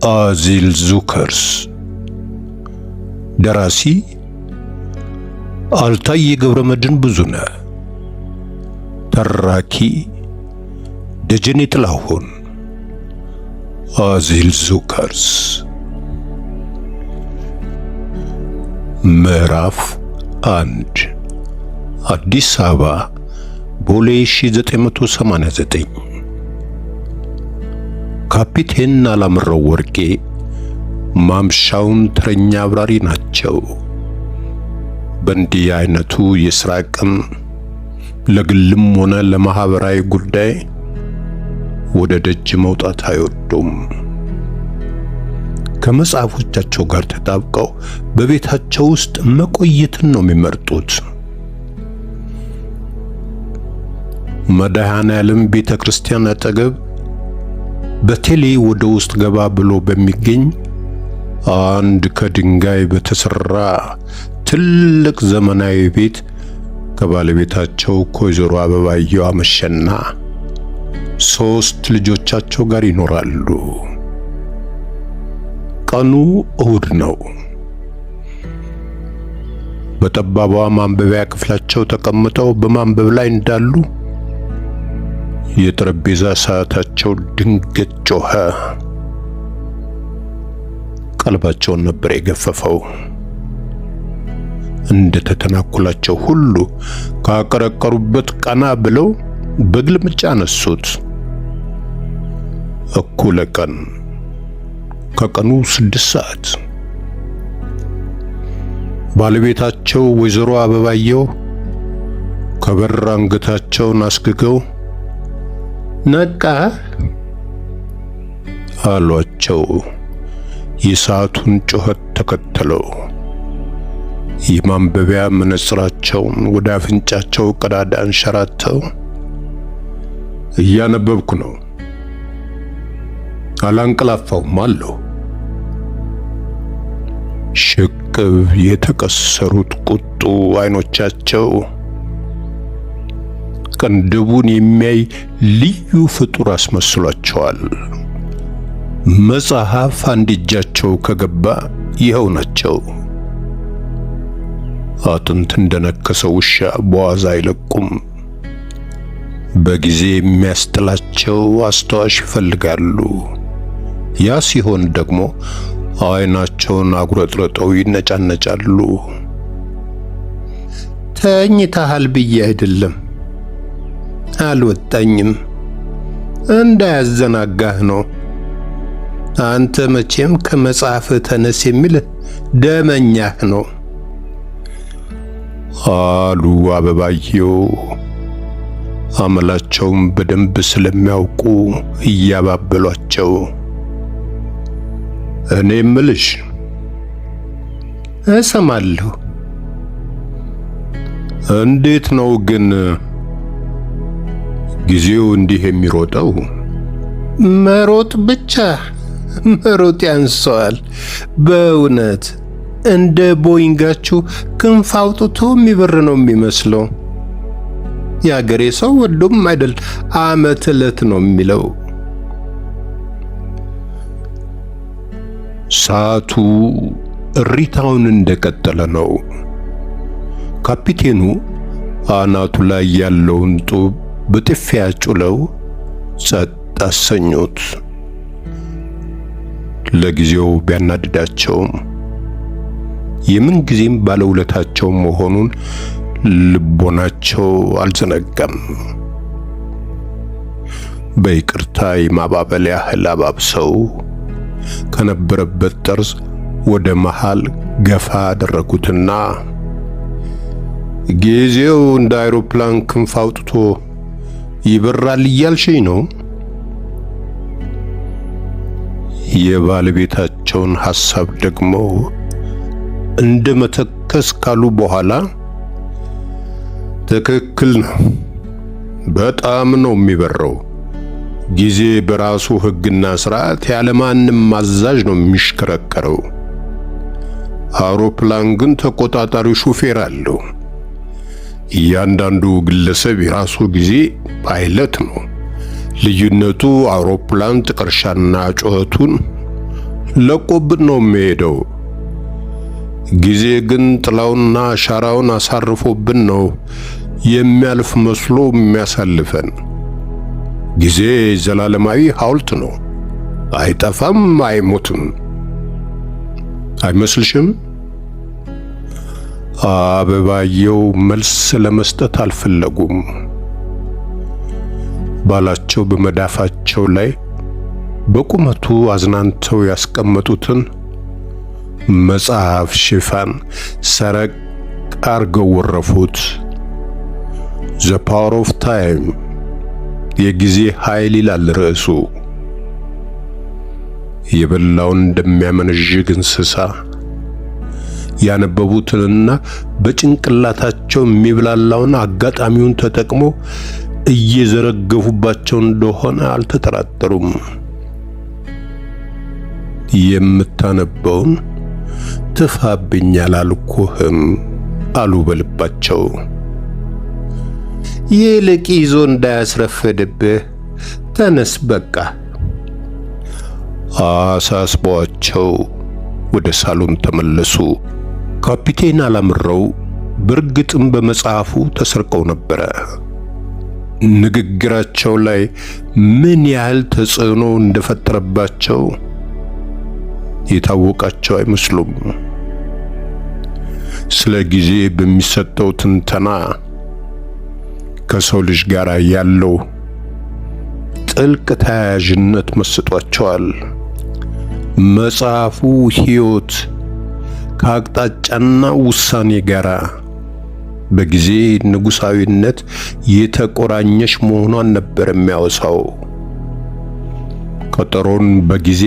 አዚል ዙከርስ። ደራሲ አልታይ ገብረመድህን ብዙነህ። ተራኪ ደጀኔ ጥላሁን። አዚል ዙከርስ ምዕራፍ 1 አዲስ አበባ ቦሌ 1989። ካፒቴን አላምረው ወርቄ ማምሻውን ተረኛ አብራሪ ናቸው። በእንዲህ አይነቱ የሥራ ቀን ለግልም ሆነ ለማህበራዊ ጉዳይ ወደ ደጅ መውጣት አይወዱም። ከመጽሐፎቻቸው ጋር ተጣብቀው በቤታቸው ውስጥ መቆየትን ነው የሚመርጡት። መድኃኔዓለም ቤተ ክርስቲያን አጠገብ በቴሌ ወደ ውስጥ ገባ ብሎ በሚገኝ አንድ ከድንጋይ በተሰራ ትልቅ ዘመናዊ ቤት ከባለቤታቸው ከወይዘሮ አበባየሁ አመሸና 3 ልጆቻቸው ጋር ይኖራሉ። ቀኑ እሁድ ነው። በጠባቧ ማንበቢያ ክፍላቸው ተቀምጠው በማንበብ ላይ እንዳሉ የጠረጴዛ ሰዓታቸው ድንገት ጮኸ። ቀልባቸውን ነበር የገፈፈው። እንደ ተተናኩላቸው ሁሉ ካቀረቀሩበት ቀና ብለው በግልምጫ አነሱት። እኩለ ቀን ከቀኑ 6 ሰዓት። ባለቤታቸው ወይዘሮ አበባየሁ ከበር አንገታቸውን አስግገው ነቃ አሏቸው። የሰዓቱን ጩኸት ተከተለው የማንበቢያ መነጽራቸውን ወደ አፍንጫቸው ቀዳዳ አንሸራተው እያነበብኩ ነው፣ አላንቀላፋውም አለው። ሽቅብ የተቀሰሩት ቁጡ አይኖቻቸው ቅንድቡን የሚያይ ልዩ ፍጡር አስመስሏቸዋል። መጽሐፍ አንድ እጃቸው ከገባ ይኸው ናቸው። አጥንት እንደነከሰ ውሻ በዋዛ አይለቁም። በጊዜ የሚያስጥላቸው አስተዋሽ ይፈልጋሉ። ያ ሲሆን ደግሞ አይናቸውን አጉረጥርጠው ይነጫነጫሉ። ተኝተሃል ብዬ አይደለም፣ አልወጣኝም፣ እንዳያዘናጋህ ነው። አንተ መቼም ከመጽሐፍ ተነስ የሚል ደመኛህ ነው አሉ አበባየሁ። አመላቸውም በደንብ ስለሚያውቁ እያባበሏቸው። እኔ እምልሽ እሰማለሁ። እንዴት ነው ግን ጊዜው እንዲህ የሚሮጠው? መሮጥ ብቻ መሮጥ ያንሰዋል። በእውነት እንደ ቦይንጋችሁ ክንፍ አውጥቶ የሚበር ነው የሚመስለው። የአገሬ ሰው ወዶም አይደል ዓመት ዕለት ነው የሚለው። ሰዓቱ እሪታውን እንደቀጠለ ነው። ካፒቴኑ አናቱ ላይ ያለውን ጡብ በጥፊያ ጩለው ጸጥ አሰኙት። ለጊዜው ቢያናድዳቸውም የምን ጊዜም ባለውለታቸው መሆኑን ልቦናቸው አልዘነጋም። በይቅርታ የማባበል ያህል አባብሰው ከነበረበት ጠርዝ ወደ መሃል ገፋ አደረጉትና ጊዜው እንደ አይሮፕላን ክንፍ አውጥቶ ይበራል እያልሽኝ ነው? የባለቤታቸውን ሐሳብ ደግሞ እንደ መተከስ ካሉ በኋላ ትክክል ነው፣ በጣም ነው የሚበረው። ጊዜ በራሱ ሕግና ሥርዓት ያለማንም አዛዥ ነው የሚሽከረከረው። አውሮፕላን ግን ተቆጣጣሪው ሹፌር አለው። እያንዳንዱ ግለሰብ የራሱ ጊዜ ፓይለት ነው። ልዩነቱ አውሮፕላን ጥቀርሻና ጩኸቱን ለቆብን ነው የሚሄደው። ጊዜ ግን ጥላውና አሻራውን አሳርፎብን ነው የሚያልፍ መስሎ የሚያሳልፈን። ጊዜ ዘላለማዊ ሐውልት ነው፣ አይጠፋም፣ አይሞትም። አይመስልሽም? አበባየው መልስ ለመስጠት አልፈለጉም። ባላቸው በመዳፋቸው ላይ በቁመቱ አዝናንተው ያስቀመጡትን መጽሐፍ ሽፋን ሰረቅ አርገው ወረፉት። ዘ ፓወር ኦፍ ታይም፣ የጊዜ ኃይል ይላል ርዕሱ። የበላውን እንደሚያመነዥግ እንስሳ ያነበቡትንና በጭንቅላታቸው የሚብላላውን አጋጣሚውን ተጠቅሞ እየዘረገፉባቸው እንደሆነ አልተጠራጠሩም። የምታነበውን ትፋብኛል አልኩህም አሉ በልባቸው። ይልቅ ይዞ እንዳያስረፍድብህ ተነስ በቃ አሳስቧቸው ወደ ሳሎን ተመለሱ። ካፒቴን አላምረው በእርግጥም በመጽሐፉ ተሰርቀው ነበረ። ንግግራቸው ላይ ምን ያህል ተጽዕኖ እንደፈጠረባቸው የታወቃቸው አይመስሉም። ስለ ጊዜ በሚሰጠው ትንተና ከሰው ልጅ ጋር ያለው ጥልቅ ተያያዥነት መስጧቸዋል። መጽሐፉ ሕይወት ከአቅጣጫና ውሳኔ ጋር በጊዜ ንጉሳዊነት የተቆራኘች መሆኗን ነበር የሚያወሳው። ቀጠሮን በጊዜ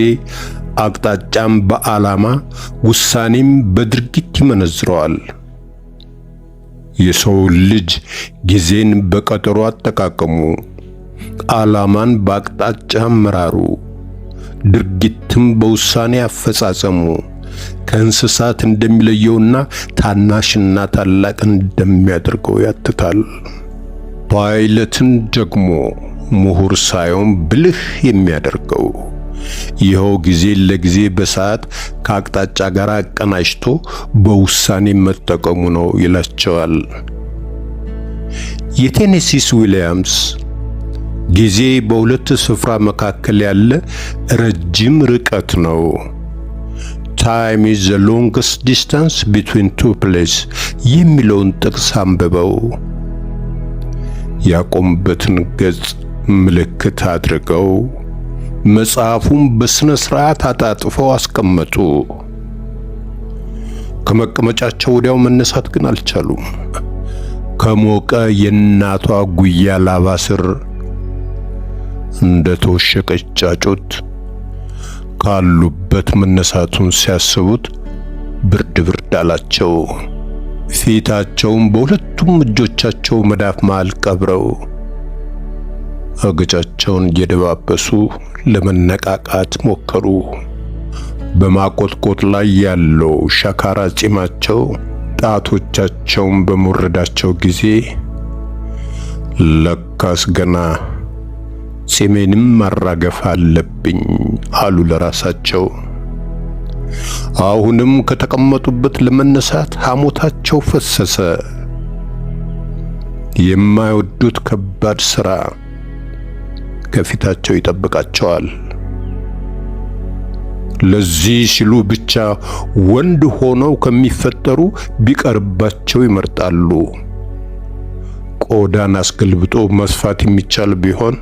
አቅጣጫም በዓላማ ውሳኔም በድርጊት ይመነዝረዋል። የሰው ልጅ ጊዜን በቀጠሮ አጠቃቀሙ፣ ዓላማን በአቅጣጫ አመራሩ፣ ድርጊትም በውሳኔ አፈጻጸሙ ከእንስሳት እንደሚለየውና ታናሽና ታላቅ እንደሚያደርገው ያትታል። ፓይለትን ደግሞ ምሁር ሳይሆን ብልህ የሚያደርገው ይኸው ጊዜ ለጊዜ በሰዓት ከአቅጣጫ ጋር አቀናጅቶ በውሳኔ መጠቀሙ ነው ይላቸዋል። የቴኔሲስ ዊሊያምስ ጊዜ በሁለት ስፍራ መካከል ያለ ረጅም ርቀት ነው። Time is the longest distance between two places የሚለውን ጥቅስ አንብበው ያቆሙበትን ገጽ ምልክት አድርገው መጽሐፉን በስነ ስርዓት አጣጥፈው አስቀመጡ። ከመቀመጫቸው ወዲያው መነሳት ግን አልቻሉም። ከሞቀ የእናቷ ጉያ ላባ ስር እንደተወሸቀች ጫጩት ካሉበት መነሳቱን ሲያስቡት ብርድ ብርድ አላቸው። ፊታቸውን በሁለቱም እጆቻቸው መዳፍ መሃል ቀብረው እግጫቸውን እየደባበሱ ለመነቃቃት ሞከሩ። በማቆጥቆጥ ላይ ያለው ሸካራ ጺማቸው ጣቶቻቸውን በመውረዳቸው ጊዜ ለካስ ገና ጺሜንም ማራገፍ አለብኝ አሉ ለራሳቸው። አሁንም ከተቀመጡበት ለመነሳት ሐሞታቸው ፈሰሰ። የማይወዱት ከባድ ሥራ ከፊታቸው ይጠብቃቸዋል። ለዚህ ሲሉ ብቻ ወንድ ሆነው ከሚፈጠሩ ቢቀርባቸው ይመርጣሉ። ቆዳን አስገልብጦ መስፋት የሚቻል ቢሆን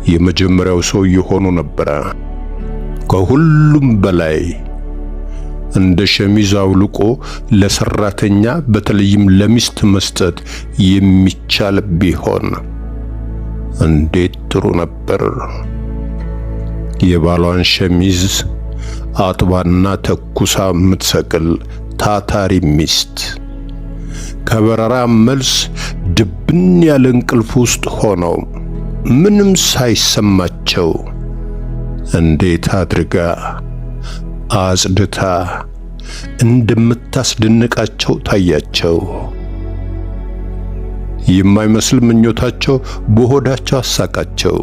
የመጀመሪያው ሰው የሆኑ ነበረ። ከሁሉም በላይ እንደ ሸሚዝ አውልቆ ለሰራተኛ በተለይም ለሚስት መስጠት የሚቻል ቢሆን እንዴት ጥሩ ነበር። የባሏን ሸሚዝ አጥባና ተኩሳ የምትሰቅል ታታሪ ሚስት ከበረራ መልስ ድብን ያለ እንቅልፍ ውስጥ ሆነው ምንም ሳይሰማቸው እንዴት አድርጋ አጽድታ እንደምታስደንቃቸው ታያቸው። የማይመስል ምኞታቸው በሆዳቸው አሳቃቸው።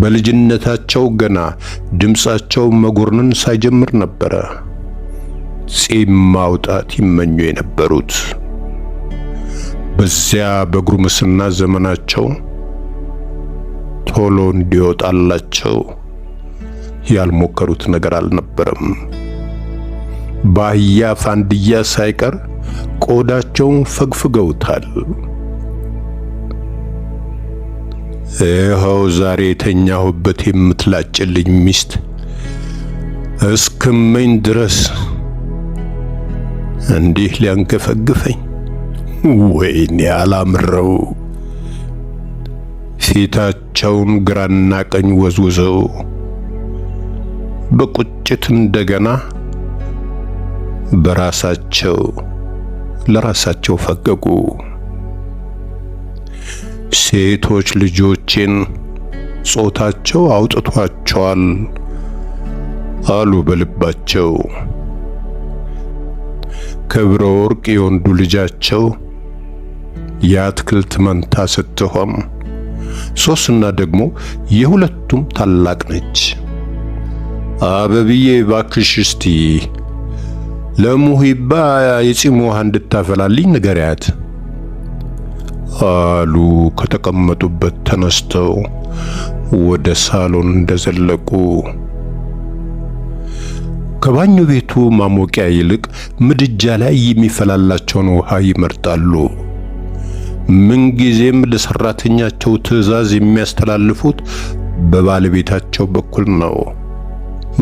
በልጅነታቸው ገና ድምፃቸው መጎርነን ሳይጀምር ነበረ ጺም ማውጣት ይመኙ የነበሩት። በዚያ በጉርምስና ዘመናቸው ቶሎ እንዲወጣላቸው ያልሞከሩት ነገር አልነበረም። በአህያ ፋንድያ ሳይቀር ቆዳቸውን ፈግፍገውታል። ይኸው ዛሬ የተኛሁበት የምትላጭልኝ ሚስት እስክመኝ ድረስ እንዲህ ሊያንገፈግፈኝ፣ ወይኔ አላምረው። ፊታቸውን ግራና ቀኝ ወዝውዘው በቁጭት እንደገና ለራሳቸው ፈገጉ። ሴቶች ልጆቼን ጾታቸው አውጥቷቸዋል አሉ በልባቸው። ክብረ ወርቅ የወንዱ ልጃቸው የአትክልት መንታ ስትሆን፣ ሶስና ደግሞ የሁለቱም ታላቅ ነች። አበብዬ ባክሽ እስቲ ለሙሂባ የጺም ውሃ እንድታፈላልኝ ንገሪያት አሉ። ከተቀመጡበት ተነስተው ወደ ሳሎን እንደዘለቁ ከባኞ ቤቱ ማሞቂያ ይልቅ ምድጃ ላይ የሚፈላላቸውን ውሃ ይመርጣሉ። ምንጊዜም ለሰራተኛቸው ትዕዛዝ የሚያስተላልፉት በባለቤታቸው በኩል ነው።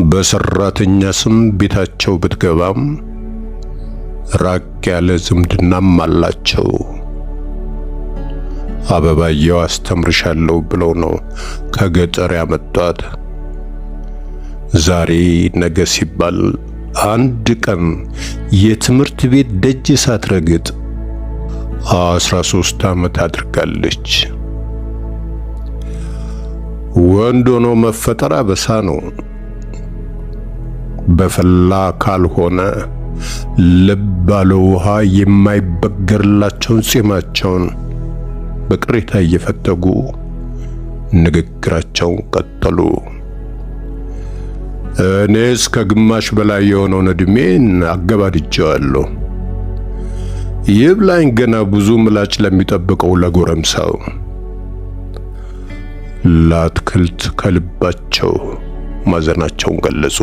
በሰራተኛ ስም ቤታቸው ብትገባም ራቅ ያለ ዝምድናም አላቸው። አበባየው አስተምርሻለሁ ብለው ነው ከገጠር ያመጧት። ዛሬ ነገ ሲባል አንድ ቀን የትምህርት ቤት ደጅ ሳትረግጥ 13 ዓመት አድርጋለች። ወንድ ሆኖ መፈጠር አበሳ ነው። በፈላ ካልሆነ ልብ ባለው ውሃ የማይበገርላቸውን ጺማቸውን በቅሬታ እየፈተጉ ንግግራቸውን ቀጠሉ። እኔስ ከግማሽ በላይ የሆነውን እድሜን አገባድጄዋለሁ። ይብላኝ ገና ብዙ ምላጭ ለሚጠብቀው ለጎረምሳው። ለአትክልት ከልባቸው ማዘናቸውን ገለጹ።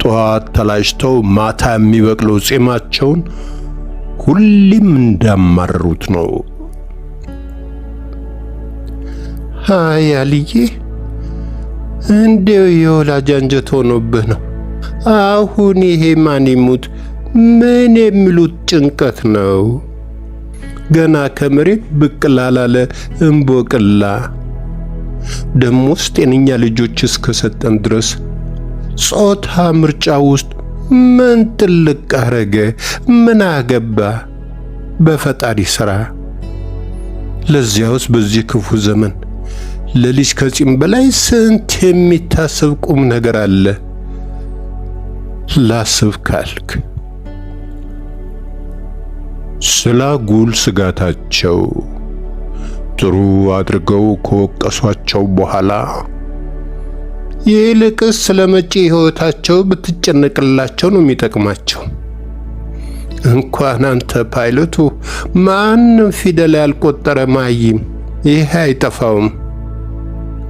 ጠዋት ተላጭተው ማታ የሚበቅለው ጺማቸውን ሁሌም እንዳማረሩት ነው። አይ አልዬ፣ እንዴው የወላጅ አንጀት ሆኖብህ ነው። አሁን ይሄ ማን ይሙት ምን የሚሉት ጭንቀት ነው። ገና ከመሬት ብቅ ላላለ እንቦቅላ። ደሞስ ጤነኛ ልጆች እስከሰጠን ድረስ ጾታ ምርጫ ውስጥ ምን ትልቅ አረገ? ምን አገባ? በፈጣሪ ሥራ። ለዚያውስ በዚህ ክፉ ዘመን ለልጅ ከጺም በላይ ስንት የሚታሰብ ቁም ነገር አለ። ላስብ ካልክ ስላጉል ስጋታቸው ጥሩ አድርገው ከወቀሷቸው በኋላ ይልቅስ ስለመጪ ሕይወታቸው ብትጨነቅላቸው ነው የሚጠቅማቸው። እንኳን አንተ ፓይለቱ፣ ማንም ፊደል ያልቆጠረ ማይም ይሄ አይጠፋውም።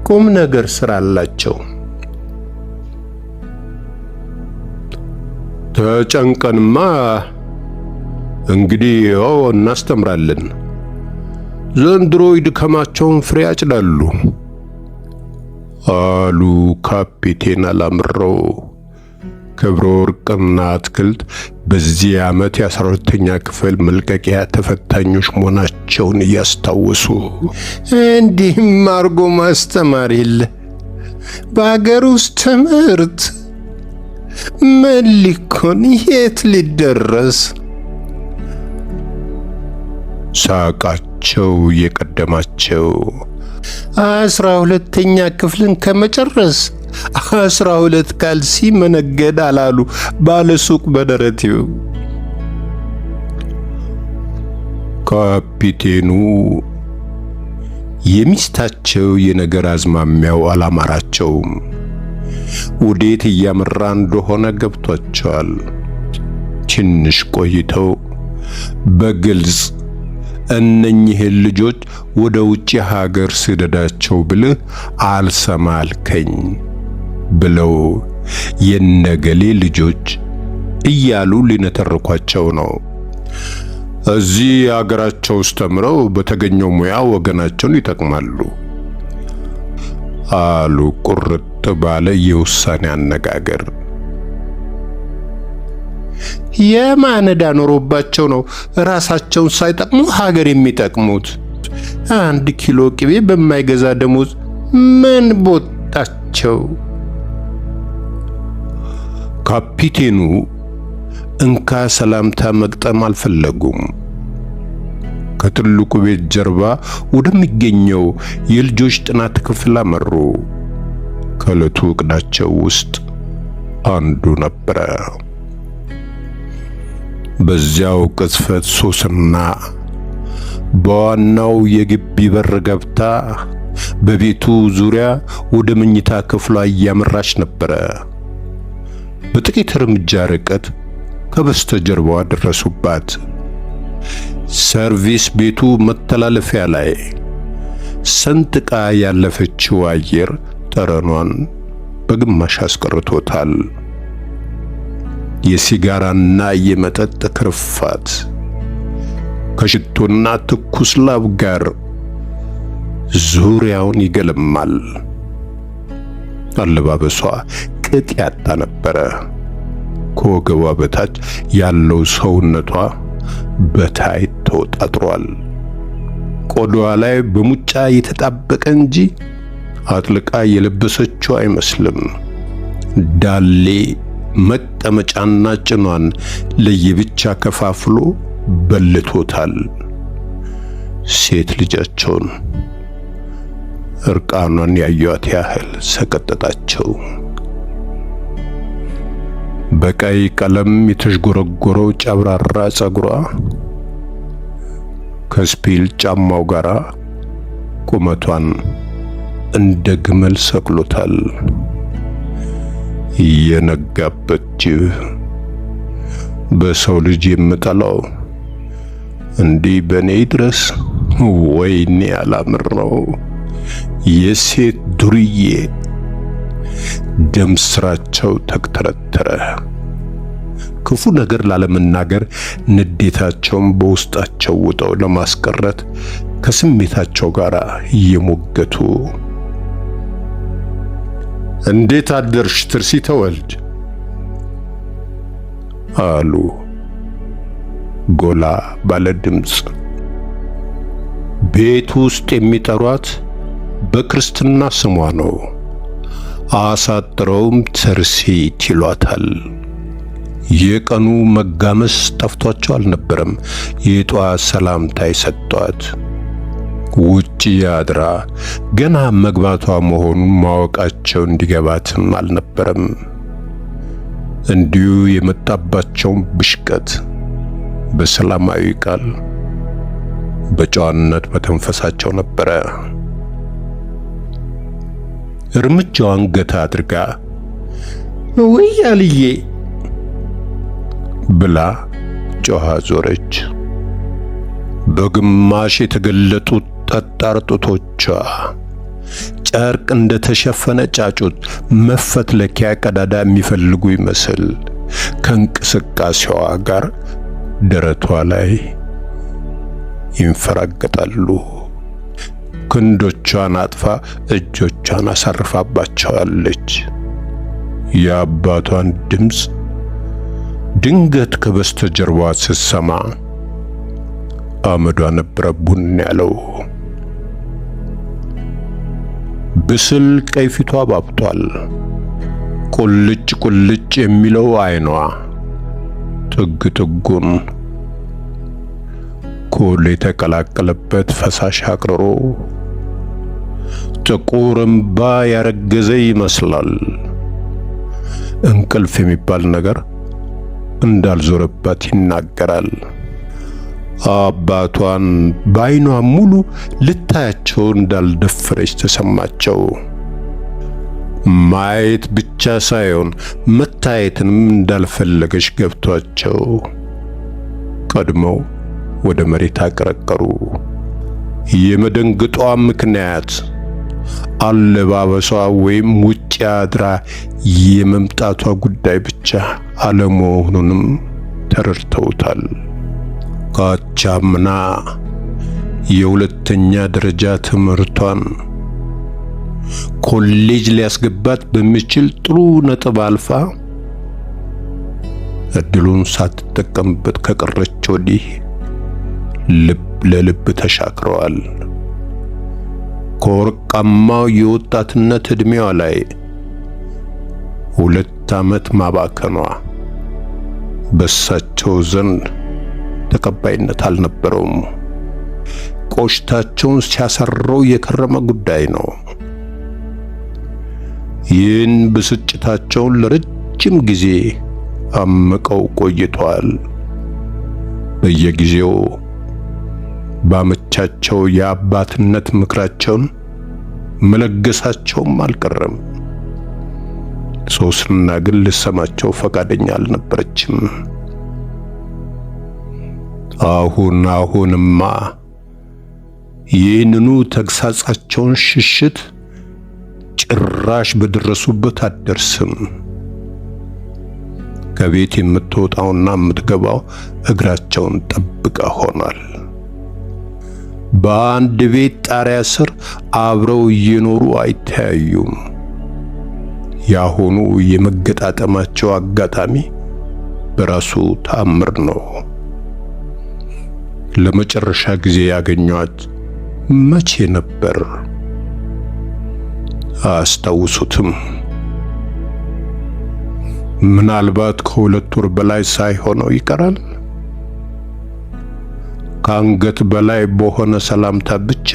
ቁም ነገር ስራ አላቸው። ተጨንቀንማ እንግዲህ እናስተምራለን። ዘንድሮ ይድከማቸውን ፍሬ ያጭዳሉ አሉ ካፒቴን አላምረው። ክብረ ወርቅና አትክልት በዚህ ዓመት የ12ኛ ክፍል መልቀቂያ ተፈታኞች መሆናቸውን እያስታወሱ፣ እንዲህም አርጎ ማስተማር የለ በአገር ውስጥ ትምህርት ምን ሊኮን የት ሊደረስ? ሳቃቸው የቀደማቸው 12ኛ ክፍልን ከመጨረስ 12 ካልሲ መነገድ አላሉ ባለሱቅ በደረቴው። ካፒቴኑ የሚስታቸው የነገር አዝማሚያው አላማራቸውም። ወዴት እያመራ እንደሆነ ገብቷቸዋል። ትንሽ ቆይተው በግልጽ እነኚህን ልጆች ወደ ውጭ ሀገር ስደዳቸው ብለህ አልሰማልከኝ ብለው የነገሌ ልጆች እያሉ ሊነተርኳቸው ነው። እዚህ ሀገራቸው ውስጥ ተምረው በተገኘው ሙያ ወገናቸውን ይጠቅማሉ አሉ ቁርጥ ባለ የውሳኔ አነጋገር። የማን ዕዳ ኖሮባቸው ነው ራሳቸውን ሳይጠቅሙ ሀገር የሚጠቅሙት? 1 ኪሎ ቅቤ በማይገዛ ደሞዝ ምን ቦታቸው? ካፒቴኑ እንካ ሰላምታ መቅጠም አልፈለጉም። ከትልቁ ቤት ጀርባ ወደሚገኘው የልጆች ጥናት ክፍል አመሩ። ከዕለቱ ዕቅዳቸው ውስጥ አንዱ ነበረ። በዚያው ቅጽበት ሶስና በዋናው የግቢ በር ገብታ በቤቱ ዙሪያ ወደ መኝታ ክፍሏ እያመራች ነበረ። በጥቂት እርምጃ ርቀት ከበስተጀርባዋ ደረሱባት። ሰርቪስ ቤቱ መተላለፊያ ላይ ሰንጥቃ ያለፈችው አየር ጠረኗን በግማሽ አስቀርቶታል። የሲጋራና የመጠጥ ክርፋት ከሽቶና ትኩስ ላብ ጋር ዙሪያውን ይገለማል። አለባበሷ ቅጥ ያጣ ነበረ። ከወገቧ በታች ያለው ሰውነቷ በታይት ተወጣጥሯል። ቆዳዋ ላይ በሙጫ የተጣበቀ እንጂ አጥልቃ የለበሰችው አይመስልም። ዳሌ መቀመጫና ጭኗን ለየብቻ ከፋፍሎ በልቶታል። ሴት ልጃቸውን እርቃኗን ያዩት ያህል ሰቀጠጣቸው። በቀይ ቀለም የተዥጎረጎረው ጨብራራ ጸጉሯ ከስፒል ጫማው ጋር ቁመቷን እንደ ግመል ሰቅሎታል። የነጋበት ጅብ በሰው ልጅ የምጠላው እንዲህ በኔ ድረስ ወይኔ አላምር ነው። የሴት ዱርዬ ደም ስራቸው ተክተረተረ። ክፉ ነገር ላለመናገር ንዴታቸውን በውስጣቸው ውጠው ለማስቀረት ከስሜታቸው ጋር እየሞገቱ እንዴት አደርሽ ትርሲተ ወልድ አሉ ጎላ ባለ ድምፅ። ቤት ውስጥ የሚጠሯት በክርስትና ስሟ ነው። አሳጥረውም ትርሲት ይሏታል። የቀኑ መጋመስ ጠፍቷቸው አልነበረም የጧት ሰላምታ የሰጧት። ውጪ አድራ ገና መግባቷ መሆኑን ማወቃቸው እንዲገባትም አልነበረም። እንዲሁ የመጣባቸውን ብሽቀት በሰላማዊ ቃል በጨዋነት መተንፈሳቸው ነበረ። እርምጃዋን ገታ አድርጋ ወይ አልዬ ብላ ጮኻ ዞረች። በግማሽ የተገለጡት ጠጣር ጡቶቿ ጨርቅ እንደተሸፈነ ጫጩት መፈትለኪያ ቀዳዳ የሚፈልጉ ይመስል ከእንቅስቃሴዋ ጋር ደረቷ ላይ ይንፈራገጣሉ። ክንዶቿን አጥፋ እጆቿን አሳርፋባቸዋለች። የአባቷን ድምፅ ድንገት ከበስተጀርባዋ ስትሰማ አመዷ ነበረ ቡን ያለው። ብስል ቀይ ፊቷ ባብጧል። ቁልጭ ቁልጭ የሚለው አይኗ ጥግ ጥጉን ኮል የተቀላቀለበት ፈሳሽ አቅርሮ ጥቁር እምባ ያረገዘ ይመስላል። እንቅልፍ የሚባል ነገር እንዳልዞረባት ይናገራል። አባቷን በዓይኗ ሙሉ ልታያቸው እንዳልደፈረች ተሰማቸው። ማየት ብቻ ሳይሆን መታየትንም እንዳልፈለገች ገብቷቸው ቀድመው ወደ መሬት አቀረቀሩ። የመደንገጧ ምክንያት አለባበሷ ወይም ውጭ አድራ የመምጣቷ ጉዳይ ብቻ አለመሆኑንም ተረድተውታል። ካቻምና የሁለተኛ ደረጃ ትምህርቷን ኮሌጅ ሊያስገባት በሚችል ጥሩ ነጥብ አልፋ እድሉን ሳትጠቀምበት ከቀረች ወዲህ ልብ ለልብ ተሻክረዋል። ከወርቃማው የወጣትነት ዕድሜዋ ላይ 2 ዓመት ማባከኗ በሳቸው ዘንድ ተቀባይነት አልነበረውም። ቆሽታቸውን ሲያሰረው የከረመ ጉዳይ ነው። ይህን ብስጭታቸውን ለረጅም ጊዜ አምቀው ቆይተዋል። በየጊዜው ባመቻቸው የአባትነት ምክራቸውን መለገሳቸውም አልቀረም። ሶስና ግን ልሰማቸው ፈቃደኛ አልነበረችም። አሁንማ ይህንኑ ተግሳጻቸውን ሽሽት ጭራሽ በደረሱበት አትደርስም። ከቤት የምትወጣውና የምትገባው እግራቸውን ጠብቃ ሆኗል። በአንድ ቤት ጣሪያ ስር አብረው እየኖሩ አይተያዩም። ያሁኑ የመገጣጠማቸው አጋጣሚ በራሱ ተአምር ነው። ለመጨረሻ ጊዜ ያገኟት መቼ ነበር? አያስታውሱትም። ምናልባት ከ2 ወር በላይ ሳይሆነው ይቀራል። ከአንገት በላይ በሆነ ሰላምታ ብቻ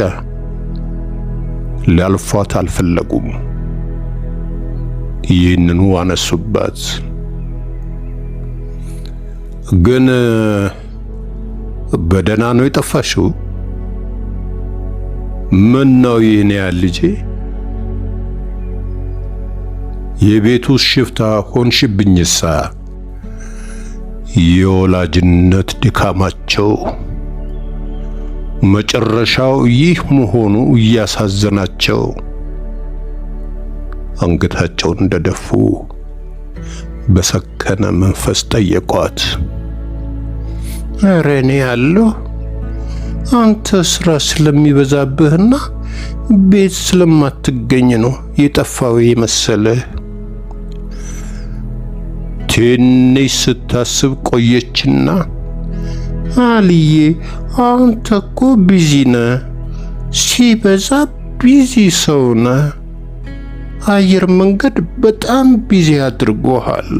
ሊያልፏት አልፈለጉም። ይህንኑ አነሱባት። ግን በደህና ነው የጠፋሽው? ምን ነው ይህን ያህል ልጄ? የቤቱ ሽፍታ ሆንሽብኝሳ? የወላጅነት ድካማቸው መጨረሻው ይህ መሆኑ እያሳዘናቸው አንገታቸውን እንደደፉ በሰከነ መንፈስ ጠየቋት። ኧረ እኔ ያለሁ አንተ ስራ ስለሚበዛብህና ቤት ስለማትገኝ ነው የጠፋው የመሰለህ። ትንሽ ስታስብ ቆየችና አልዬ አንተ እኮ ቢዚ ነህ፣ ሲበዛ ቢዚ ሰው ነህ። አየር መንገድ በጣም ቢዚ አድርጎሃል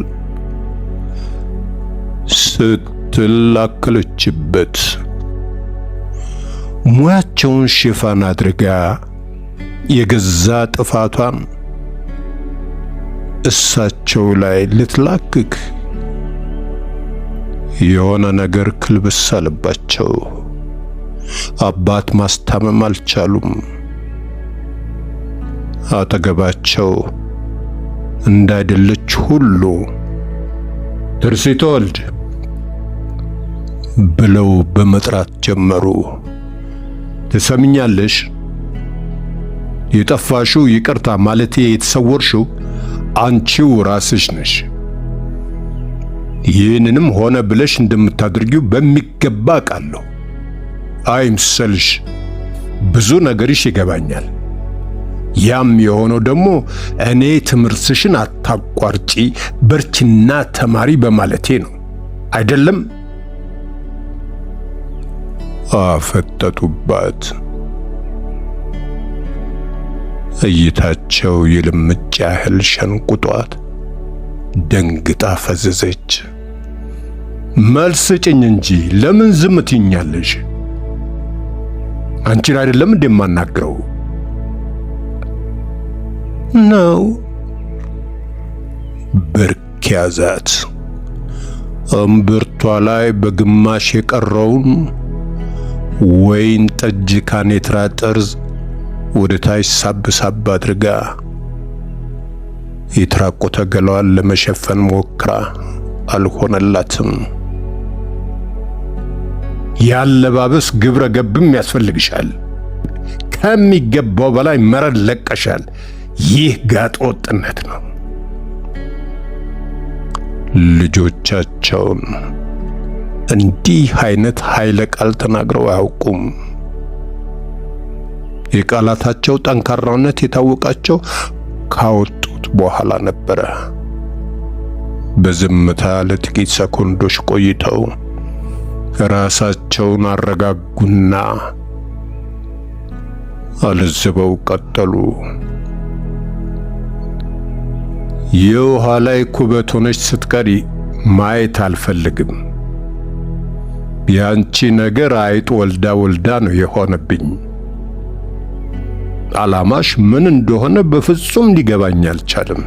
ስትል አከለችበት። ሙያቸውን ሽፋን አድርጋ የገዛ ጥፋቷን እሳቸው ላይ ልትላክክ የሆነ ነገር ክልብስ አለባቸው። አባት ማስታመም አልቻሉም። አጠገባቸው እንዳይደለች ሁሉ ትርሲት ወልድ ብለው በመጥራት ጀመሩ። ትሰምኛለሽ? የጠፋሽው ይቅርታ ማለቴ የተሰወርሽው አንቺው ራስሽ ነሽ። ይህንንም ሆነ ብለሽ እንደምታደርጊው በሚገባ ቃለሁ። አይምሰልሽ፣ ብዙ ነገርሽ ይገባኛል። ያም የሆነው ደግሞ እኔ ትምህርትሽን አታቋርጪ በርቺና ተማሪ በማለቴ ነው አይደለም? አፈጠጡባት። እይታቸው የልምጭ ያህል ሸንቁጧት ደንግጣ ፈዘዘች። መልስ ስጭኝ እንጂ ለምን ዝም ትይኛለሽ? አንቺን አይደለም እንደማናግረው ነው። ብርክ ያዛት። እምብርቷ ላይ በግማሽ የቀረውን ወይን ጠጅ ካኔትራ ጠርዝ ወደ ታች ሳብ ሳብ አድርጋ የተራቆተ ገላዋን ለመሸፈን ሞክራ አልሆነላትም። ያለባበስ ግብረ ገብም ያስፈልግሻል። ከሚገባው በላይ መረን ለቀሻል። ይህ ጋጠ ወጥነት ነው። ልጆቻቸውን እንዲህ አይነት ኃይለ ቃል ተናግረው አያውቁም። የቃላታቸው ጠንካራነት የታወቃቸው ካወጡት በኋላ ነበረ። በዝምታ ለጥቂት ሰኮንዶች ቆይተው ራሳቸውን አረጋጉና አልዝበው ቀጠሉ። የውሃ ላይ ኩበት ሆነች ስትቀሪ ማየት አልፈልግም። ያንቺ ነገር አይጥ ወልዳ ወልዳ ነው የሆነብኝ። ዓላማሽ ምን እንደሆነ በፍጹም ሊገባኝ አልቻለም።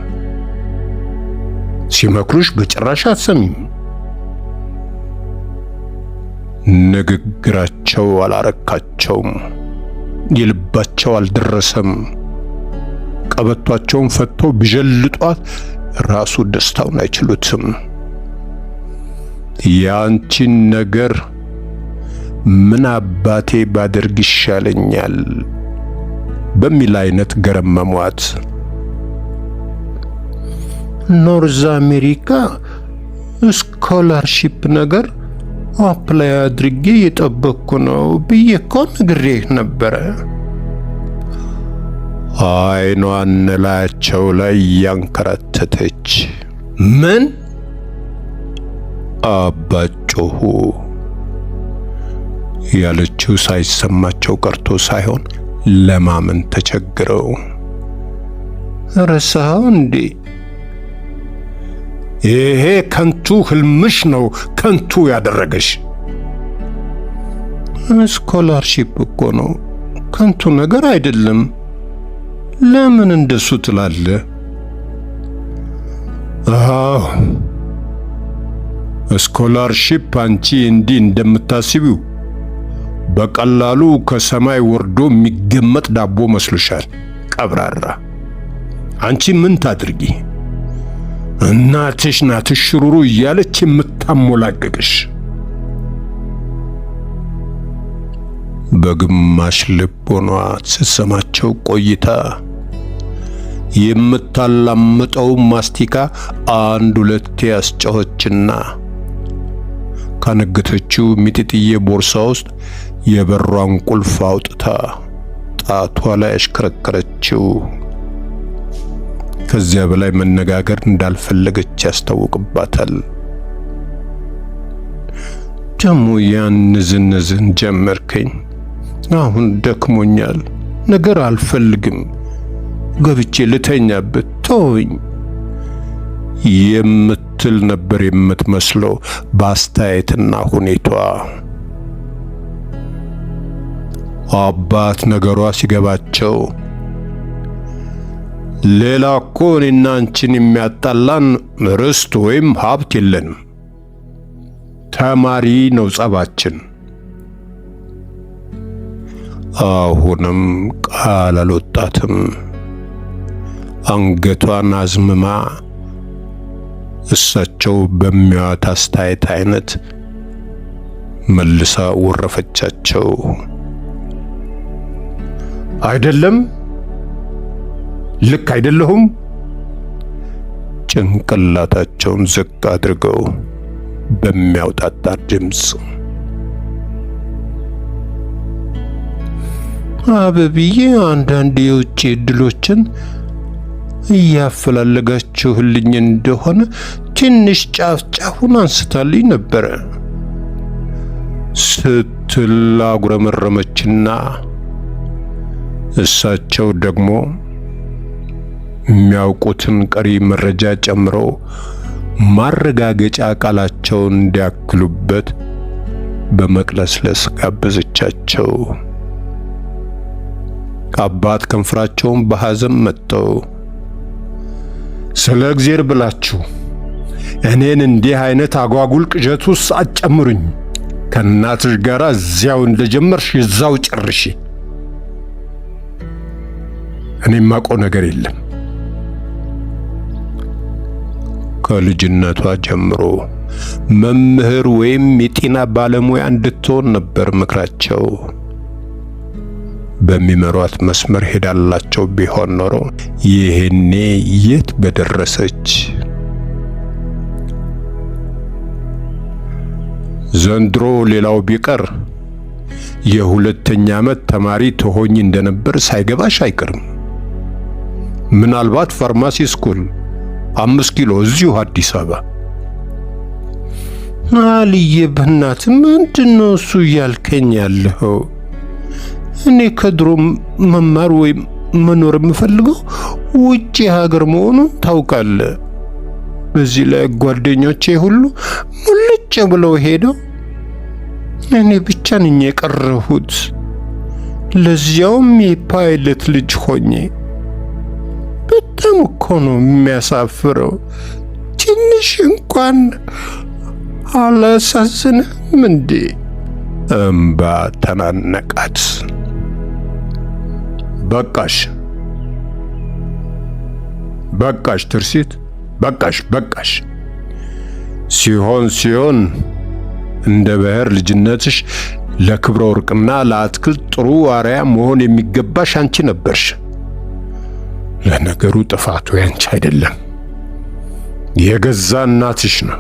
ሲመክሩሽ በጭራሽ አትሰሚም። ንግግራቸው አላረካቸውም። የልባቸው አልደረሰም። ቀበቷቸውን ፈተው ቢጀልጧት ራሱ ደስታውን አይችሉትም። ያንቺን ነገር ምን አባቴ ባደርግ ይሻለኛል በሚል አይነት ገረመሟት። ኖርዝ አሜሪካ ስኮላርሺፕ ነገር አፕላይ አድርጌ የጠበቅኩ ነው ብዬ እኮ ነግሬህ ነበረ። አይኗን ላያቸው ላይ ያንከራተተች ምን አባጮሁ ያለችው ሳይሰማቸው ቀርቶ ሳይሆን ለማመን ተቸግረው፣ ረሳኸው እንዴ? ይሄ ከንቱ ህልምሽ ነው ከንቱ ያደረገሽ። ስኮላርሺፕ እኮ ነው፣ ከንቱ ነገር አይደለም። ለምን እንደሱ ትላለህ? አዎ ስኮላርሺፕ አንቺ እንዲህ እንደምታስቢው በቀላሉ ከሰማይ ወርዶ የሚገመጥ ዳቦ መስሎሻል። ቀብራራ አንቺ ምን ታድርጊ? እናትሽ ናትሽ ሽሩሩ እያለች የምታሞላቀቅሽ። በግማሽ ልቦኗ ስትሰማቸው ቆይታ የምታላምጠው ማስቲካ አንድ ሁለቴ አስጨሆችና ካነገተችው ሚጢጥዬ ቦርሳ ውስጥ የበሯን ቁልፍ አውጥታ ጣቷ ላይ አሽከረከረችው። ከዚያ በላይ መነጋገር እንዳልፈለገች ያስታውቅባታል። ደሞ ያን ንዝንዝን ጀመርከኝ። አሁን ደክሞኛል፣ ነገር አልፈልግም፣ ገብቼ ልተኛበት፣ ተወኝ የምትል ነበር የምትመስለው በአስተያየትና ሁኔቷ። አባት ነገሯ ሲገባቸው ሌላ እኮ እኔና አንቺን የሚያጣላን ርስት ወይም ሀብት የለንም፣ ተማሪ ነው ጸባችን። አሁንም ቃል አልወጣትም። አንገቷን አዝምማ እሳቸው በሚያዩት አስተያየት አይነት መልሳ ወረፈቻቸው። አይደለም፣ ልክ አይደለሁም። ጭንቅላታቸውን ዝቅ አድርገው በሚያውጣጣ ድምፅ አበብዬ አንዳንድ የውጭ እድሎችን እያፈላለጋችሁልኝ እንደሆነ ትንሽ ጫፍ ጫፉን አንስታልኝ ነበረ ስትል አጉረመረመችና እሳቸው ደግሞ የሚያውቁትን ቀሪ መረጃ ጨምረው ማረጋገጫ ቃላቸውን እንዲያክሉበት በመቅለስለስ ጋበዘቻቸው። አባት ከንፈራቸውን በሐዘን መጥተው ስለ እግዚአብሔር ብላችሁ እኔን እንዲህ አይነት አጓጉል ቅዠት ውስጥ አትጨምሩኝ ከእናትሽ ጋር እዚያው እንደጀመርሽ እዛው ጨርሺ። እኔ የማውቀው ነገር የለም። ከልጅነቷ ጀምሮ መምህር ወይም የጤና ባለሙያ እንድትሆን ነበር ምክራቸው። በሚመሯት መስመር ሄዳላቸው ቢሆን ኖሮ ይሄኔ የት በደረሰች። ዘንድሮ ሌላው ቢቀር የሁለተኛ ዓመት ተማሪ ትሆኝ እንደነበር ሳይገባሽ አይቀርም። ምናልባት ፋርማሲ ስኩል 5 ኪሎ እዚሁ አዲስ አበባ። አልዬ በእናትህ ምንድነው እሱ እያልከኝ ያለኸው? እኔ ከድሮ መማር ወይም መኖር የምፈልገው ውጪ ሀገር መሆኑን ታውቃለህ። በዚህ ላይ ጓደኞቼ ሁሉ ሙልጭ ብለው ሄደው እኔ ብቻ ነኝ የቀረሁት፣ ለዚያውም የፓይለት ልጅ ሆኜ። በጣም እኮ ነው የሚያሳፍረው። ትንሽ እንኳን አላሳዝንም እንዴ? እምባ ተናነቃት። በቃሽ ትርሲት፣ በቃሽ። ሲሆን እንደ ባህር ልጅነትሽ ለክብረ ወርቅና ለአትክልት ጥሩ አርአያ መሆን የሚገባሽ አንቺ ነበርሽ። ለነገሩ ጥፋቱ ያንቺ አይደለም፣ የገዛ እናትሽ ነው።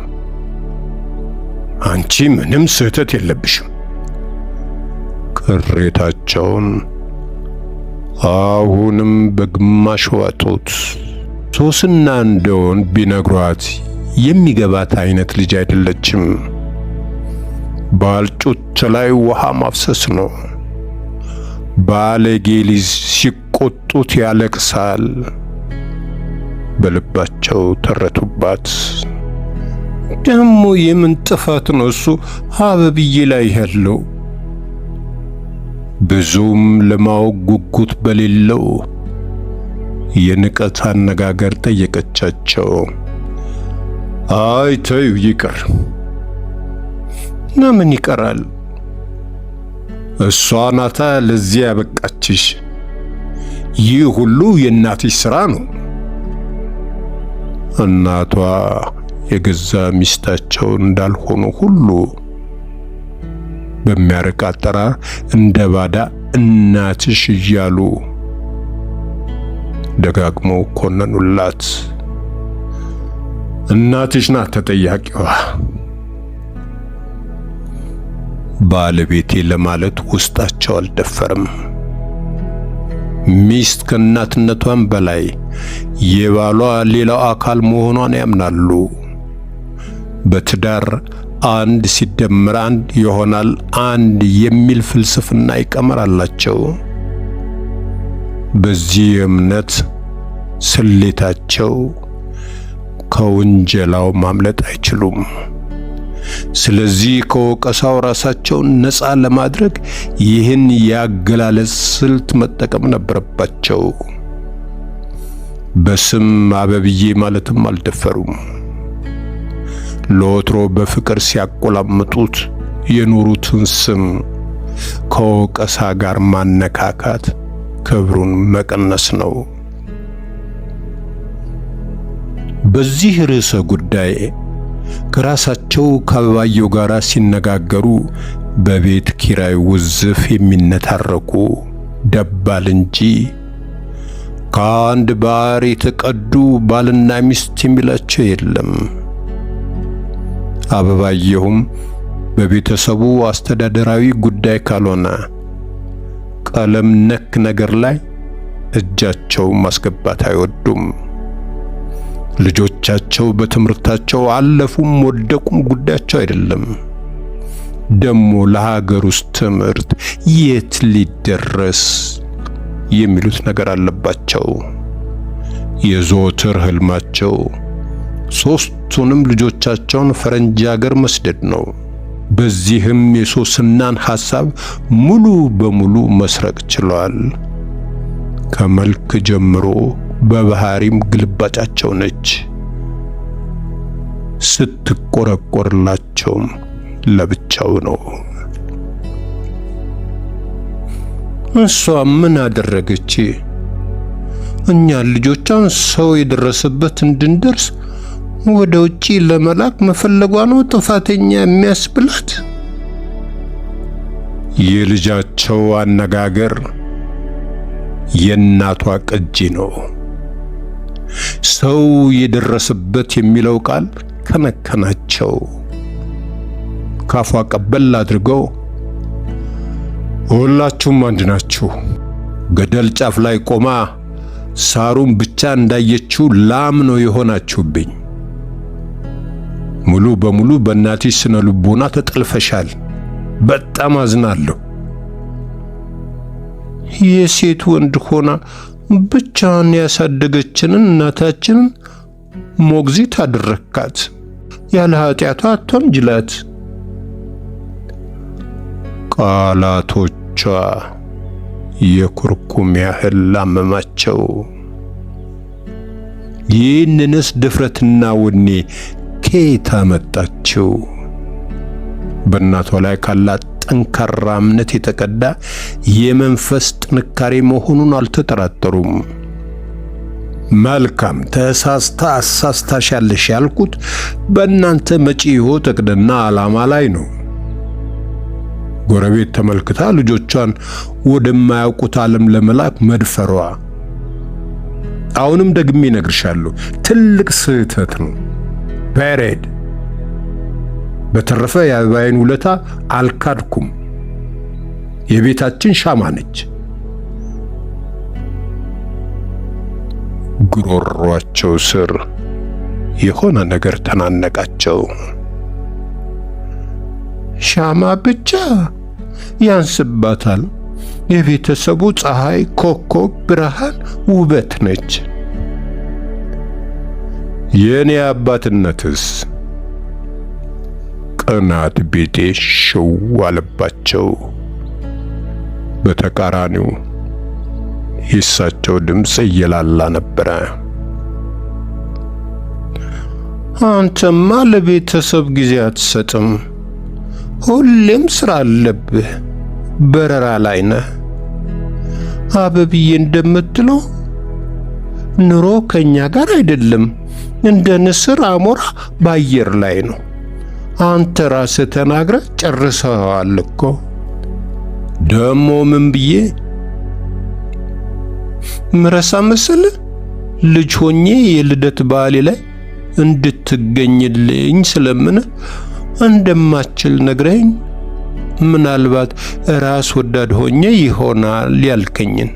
አንቺ ምንም ስህተት የለብሽም። ቅሬታቸውን አሁንም በግማሽ ዋጡት። ሶስና እንደውን ቢነግሯት የሚገባት አይነት ልጅ አይደለችም። ባልጩት ላይ ውሃ ማፍሰስ ነው። ባለጌ ልጅ ሲቆጡት ያለቅሳል። በልባቸው ተረቱባት። ደግሞ የምን ጥፋት ነው እሱ አበብዬ ላይ ያለው? ብዙም ለማወቅ ጉጉት በሌለው የንቀት አነጋገር ጠየቀቻቸው። አይ ተዩ ይቅር። ምን ይቀራል? እሷ ናታ ለዚያ ያበቃችሽ። ይህ ሁሉ የእናትሽ ሥራ ነው። እናቷ የገዛ ሚስታቸው እንዳልሆኑ ሁሉ በሚያርቅ አጠራር እንደ ባዳ እናትሽ እያሉ ደጋግመው ኮነኑላት። እናትሽ ናት ተጠያቂዋ። ባለቤቴ ለማለት ውስጣቸው አልደፈረም። ሚስት ከእናትነቷም በላይ የባሏ ሌላው አካል መሆኗን ያምናሉ። በትዳር 1 ሲደመር 1 ይሆናል 1 የሚል ፍልስፍና ይቀመራላቸው። በዚህ እምነት ስሌታቸው ከወንጀላው ማምለጥ አይችሉም። ስለዚህ ከወቀሳው ራሳቸውን ነፃ ለማድረግ ይህን ያገላለጽ ስልት መጠቀም ነበረባቸው። በስም አበብዬ ማለትም አልደፈሩም። ለወትሮ በፍቅር ሲያቆላምጡት የኖሩትን ስም ከወቀሳ ጋር ማነካካት ክብሩን መቀነስ ነው። በዚህ ርዕሰ ጉዳይ ከራሳቸው ከአበባየው ጋር ሲነጋገሩ በቤት ኪራይ ውዝፍ የሚነታረኩ ደባል እንጂ ከአንድ ባህር የተቀዱ ባልና ሚስት የሚላቸው የለም። አበባየሁም በቤተሰቡ አስተዳደራዊ ጉዳይ ካልሆነ ቀለም ነክ ነገር ላይ እጃቸው ማስገባት አይወዱም። ልጆቻቸው በትምህርታቸው አለፉም ወደቁም ጉዳያቸው አይደለም። ደሞ ለሀገር ውስጥ ትምህርት የት ሊደረስ የሚሉት ነገር አለባቸው። የዘወትር ህልማቸው ሶስቱንም ልጆቻቸውን ፈረንጅ ሀገር መስደድ ነው። በዚህም የሶስናን ሐሳብ ሙሉ በሙሉ መስረቅ ችለዋል። ከመልክ ጀምሮ በባህሪም ግልባጫቸው ነች። ስትቆረቆርላቸውም ለብቻው ነው። እሷ ምን አደረገች? እኛ ልጆቿን ሰው የደረሰበት እንድንደርስ ወደ ውጪ ለመላክ መፈለጓ ነው ጥፋተኛ የሚያስብላት? የልጃቸው አነጋገር የእናቷ ቅጂ ነው። ሰው የደረሰበት የሚለው ቃል ከነከናቸው። ካፏ ቀበል አድርገው ሁላችሁም አንድ ናችሁ፣ ገደል ጫፍ ላይ ቆማ ሳሩን ብቻ እንዳየችው ላም ነው የሆናችሁብኝ። ሙሉ በሙሉ በእናትሽ ስነ ልቦና ተጠልፈሻል። በጣም አዝናለሁ። የሴት ወንድ ሆና ብቻዋን ያሳደገችንን እናታችንን ሞግዚት አደረካት። ያለ ኃጢአቷ አትወንጅላት። ቃላቶቿ የኩርኩም ያህል አመማቸው። ይህንንስ ድፍረትና ወኔ ከየት አመጣችው? በእናቷ ላይ ካላት ጠንካራ እምነት የተቀዳ የመንፈስ ጥንካሬ መሆኑን አልተጠራጠሩም። መልካም፣ ተሳስታ አሳስታሻለሽ ያልኩት በእናንተ መጪ ሕይወት እቅድና ዓላማ ላይ ነው። ጎረቤት ተመልክታ ልጆቿን ወደማያውቁት ዓለም ለመላክ መድፈሯ አሁንም ደግሜ እነግርሻለሁ ትልቅ ስህተት ነው። ፔሬድ። በተረፈ የአበባዬን ውለታ አልካድኩም። የቤታችን ሻማ ነች። ጉሮሯቸው ስር የሆነ ነገር ተናነቃቸው። ሻማ ብቻ ያንስባታል። የቤተሰቡ ፀሐይ፣ ኮከብ፣ ብርሃን፣ ውበት ነች። የኔ አባትነትስ? ቅናት ቤቴ ሽው አለባቸው። በተቃራኒው የእሳቸው ድምፅ እየላላ ነበረ። አንተማ ለቤተሰብ ጊዜ አትሰጥም። ሁሌም ስራ አለብህ። በረራ ላይ ነህ። አበብዬ እንደምትለው ኑሮ ከኛ ጋር አይደለም። እንደ ንስር አሞራ በአየር ላይ ነው። አንተ ራስህ ተናግረህ ጨርሰዋል እኮ። ደሞ ምን ብዬ ምረሳ መሰለህ? ልጅ ሆኜ የልደት በዓሌ ላይ እንድትገኝልኝ ስለምን እንደማችል ነግረኝ፣ ምናልባት ራስ ወዳድ ሆኜ ይሆናል ያልከኝን።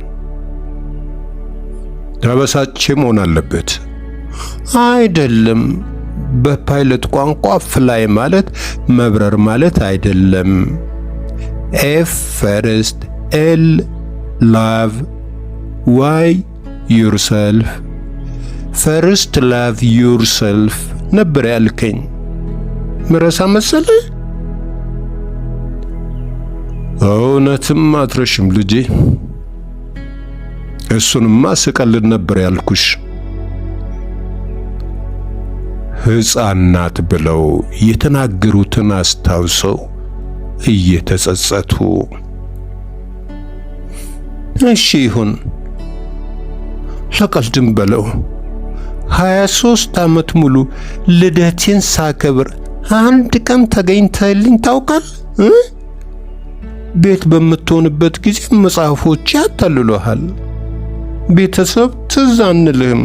ተበሳጭ መሆን አለበት አይደለም። በፓይለት ቋንቋ ፍላይ ማለት መብረር ማለት አይደለም። ኤፍ ፈርስት፣ ኤል ላቭ፣ ዋይ ዩርሰልፍ። ፈርስት ላቭ ዩርሰልፍ ነበር ያልከኝ። ምረሳ መሰለህ? እውነትም አትረሽም ልጄ። እሱንማ ስቀልድ ነበር ያልኩሽ። ሕፃን ናት ብለው የተናገሩትን አስታውሰው እየተጸጸቱ፣ እሺ ይሁን ለቀልድም በለው 23 ዓመት ሙሉ ልደቴን ሳከብር አንድ ቀን ተገኝተህልኝ ታውቃል? ቤት በምትሆንበት ጊዜ መጽሐፎች ያታልሉሃል። ቤተሰብ ትዝ አንልህም።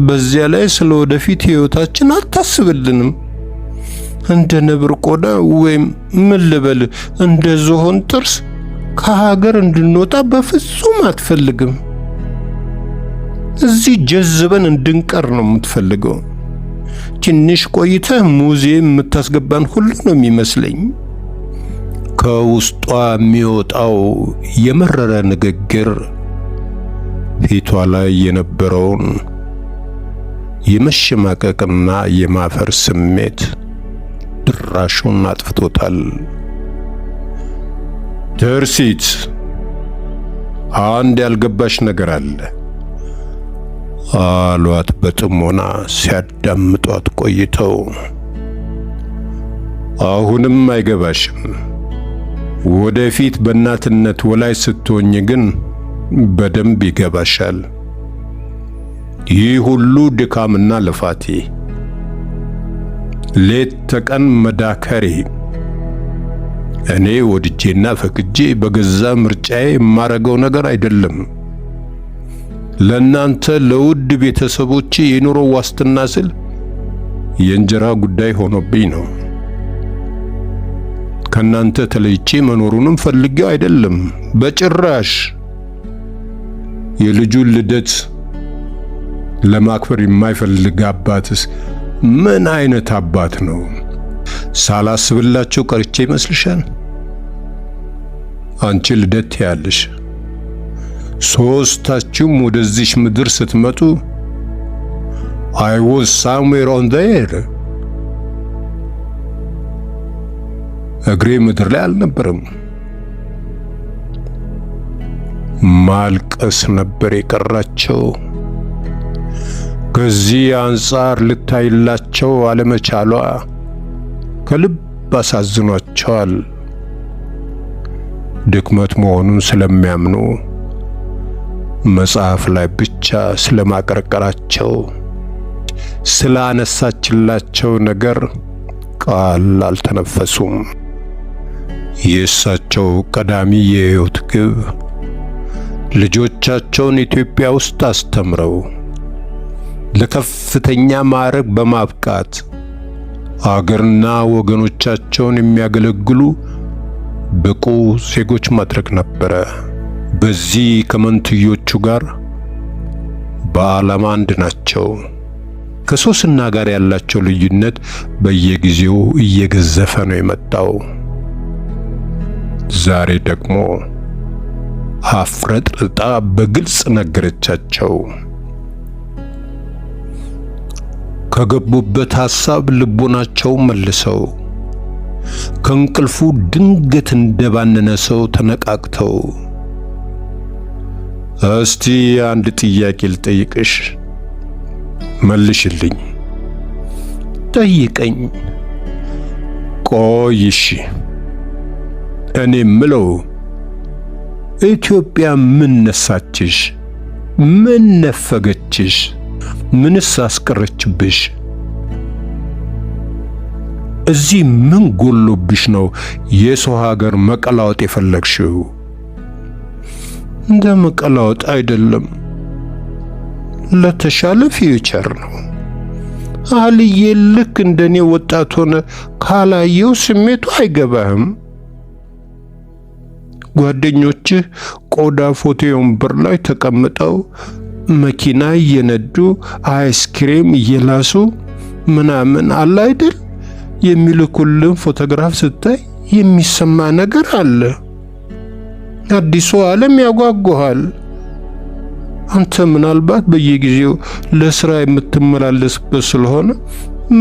በዚያ ላይ ስለ ወደፊት ሕይወታችን አታስብልንም። እንደ ነብር ቆዳ ወይም ምን ልበል እንደ ዝሆን ጥርስ ከሀገር እንድንወጣ በፍጹም አትፈልግም። እዚህ ጀዝበን እንድንቀር ነው የምትፈልገው። ትንሽ ቆይተህ ሙዚየም የምታስገባን ሁሉ ነው የሚመስለኝ። ከውስጧ የሚወጣው የመረረ ንግግር ፊቷ ላይ የነበረውን የመሸማቀቅና የማፈር ስሜት ድራሹን አጥፍቶታል። ትርሲት፣ አንድ ያልገባሽ ነገር አለ አሏት በጥሞና ሲያዳምጧት ቆይተው። አሁንም አይገባሽም። ወደፊት በእናትነት ወላጅ ስትሆኝ ግን በደንብ ይገባሻል። ይህ ሁሉ ድካምና ልፋቴ፣ ሌት ተቀን መዳከሬ፣ እኔ ወድጄና ፈቅጄ በገዛ ምርጫዬ የማረገው ነገር አይደለም። ለናንተ ለውድ ቤተሰቦቼ የኑሮ ዋስትና ስል የእንጀራ ጉዳይ ሆኖብኝ ነው። ከናንተ ተለይቼ መኖሩንም ፈልጌው አይደለም በጭራሽ። የልጁን ልደት ለማክበር የማይፈልግ አባትስ ምን አይነት አባት ነው? ሳላስብላቸው ቀርቼ ይመስልሻል? አንቺ ልደት ያለሽ ሶስታችሁም ወደዚህ ምድር ስትመጡ I was somewhere on there። እግሬ ምድር ላይ አልነበረም። ማልቀስ ነበር የቀራቸው። ከዚህ አንጻር ልታይላቸው አለመቻሏ ከልብ አሳዝኗቸዋል። ድክመት መሆኑን ስለሚያምኑ መጽሐፍ ላይ ብቻ ስለማቀርቀራቸው ስላነሳችላቸው ነገር ቃል አልተነፈሱም። የእሳቸው ቀዳሚ የሕይወት ግብ ልጆቻቸውን ኢትዮጵያ ውስጥ አስተምረው ለከፍተኛ ማዕረግ በማብቃት አገርና ወገኖቻቸውን የሚያገለግሉ ብቁ ዜጎች ማድረግ ነበረ። በዚህ ከመንትዮቹ ጋር በዓላማ አንድ ናቸው። ከሶስና ጋር ያላቸው ልዩነት በየጊዜው እየገዘፈ ነው የመጣው። ዛሬ ደግሞ አፍረጥርጣ በግልጽ ነገረቻቸው። ከገቡበት ሐሳብ ልቦናቸው መልሰው ከእንቅልፉ ድንገት እንደባነነ ሰው ተነቃቅተው እስቲ አንድ ጥያቄ ልጠይቅሽ፣ መልሽልኝ። ጠይቀኝ። ቆይሽ እኔ ምለው ኢትዮጵያ ምን ነሳችሽ? ምን ነፈገችሽ? ምንስ አስቀረችብሽ? እዚህ ምን ጎሎብሽ ነው የሰው ሀገር መቀላወጥ የፈለግሽው? እንደ መቀላወጥ አይደለም፣ ለተሻለ ፊውቸር ነው። አልዬ ልክ እንደኔ ወጣት ሆነ ካላየው ስሜቱ አይገባህም። ጓደኞችህ ቆዳ ፎቶ ወንበር ላይ ተቀምጠው መኪና እየነዱ አይስክሬም እየላሱ ምናምን አለ አይደል የሚልኩልን ፎቶግራፍ ስታይ የሚሰማ ነገር አለ። አዲሱ ዓለም ያጓጓሃል። አንተ ምናልባት በየጊዜው ለስራ የምትመላለስበት ስለሆነ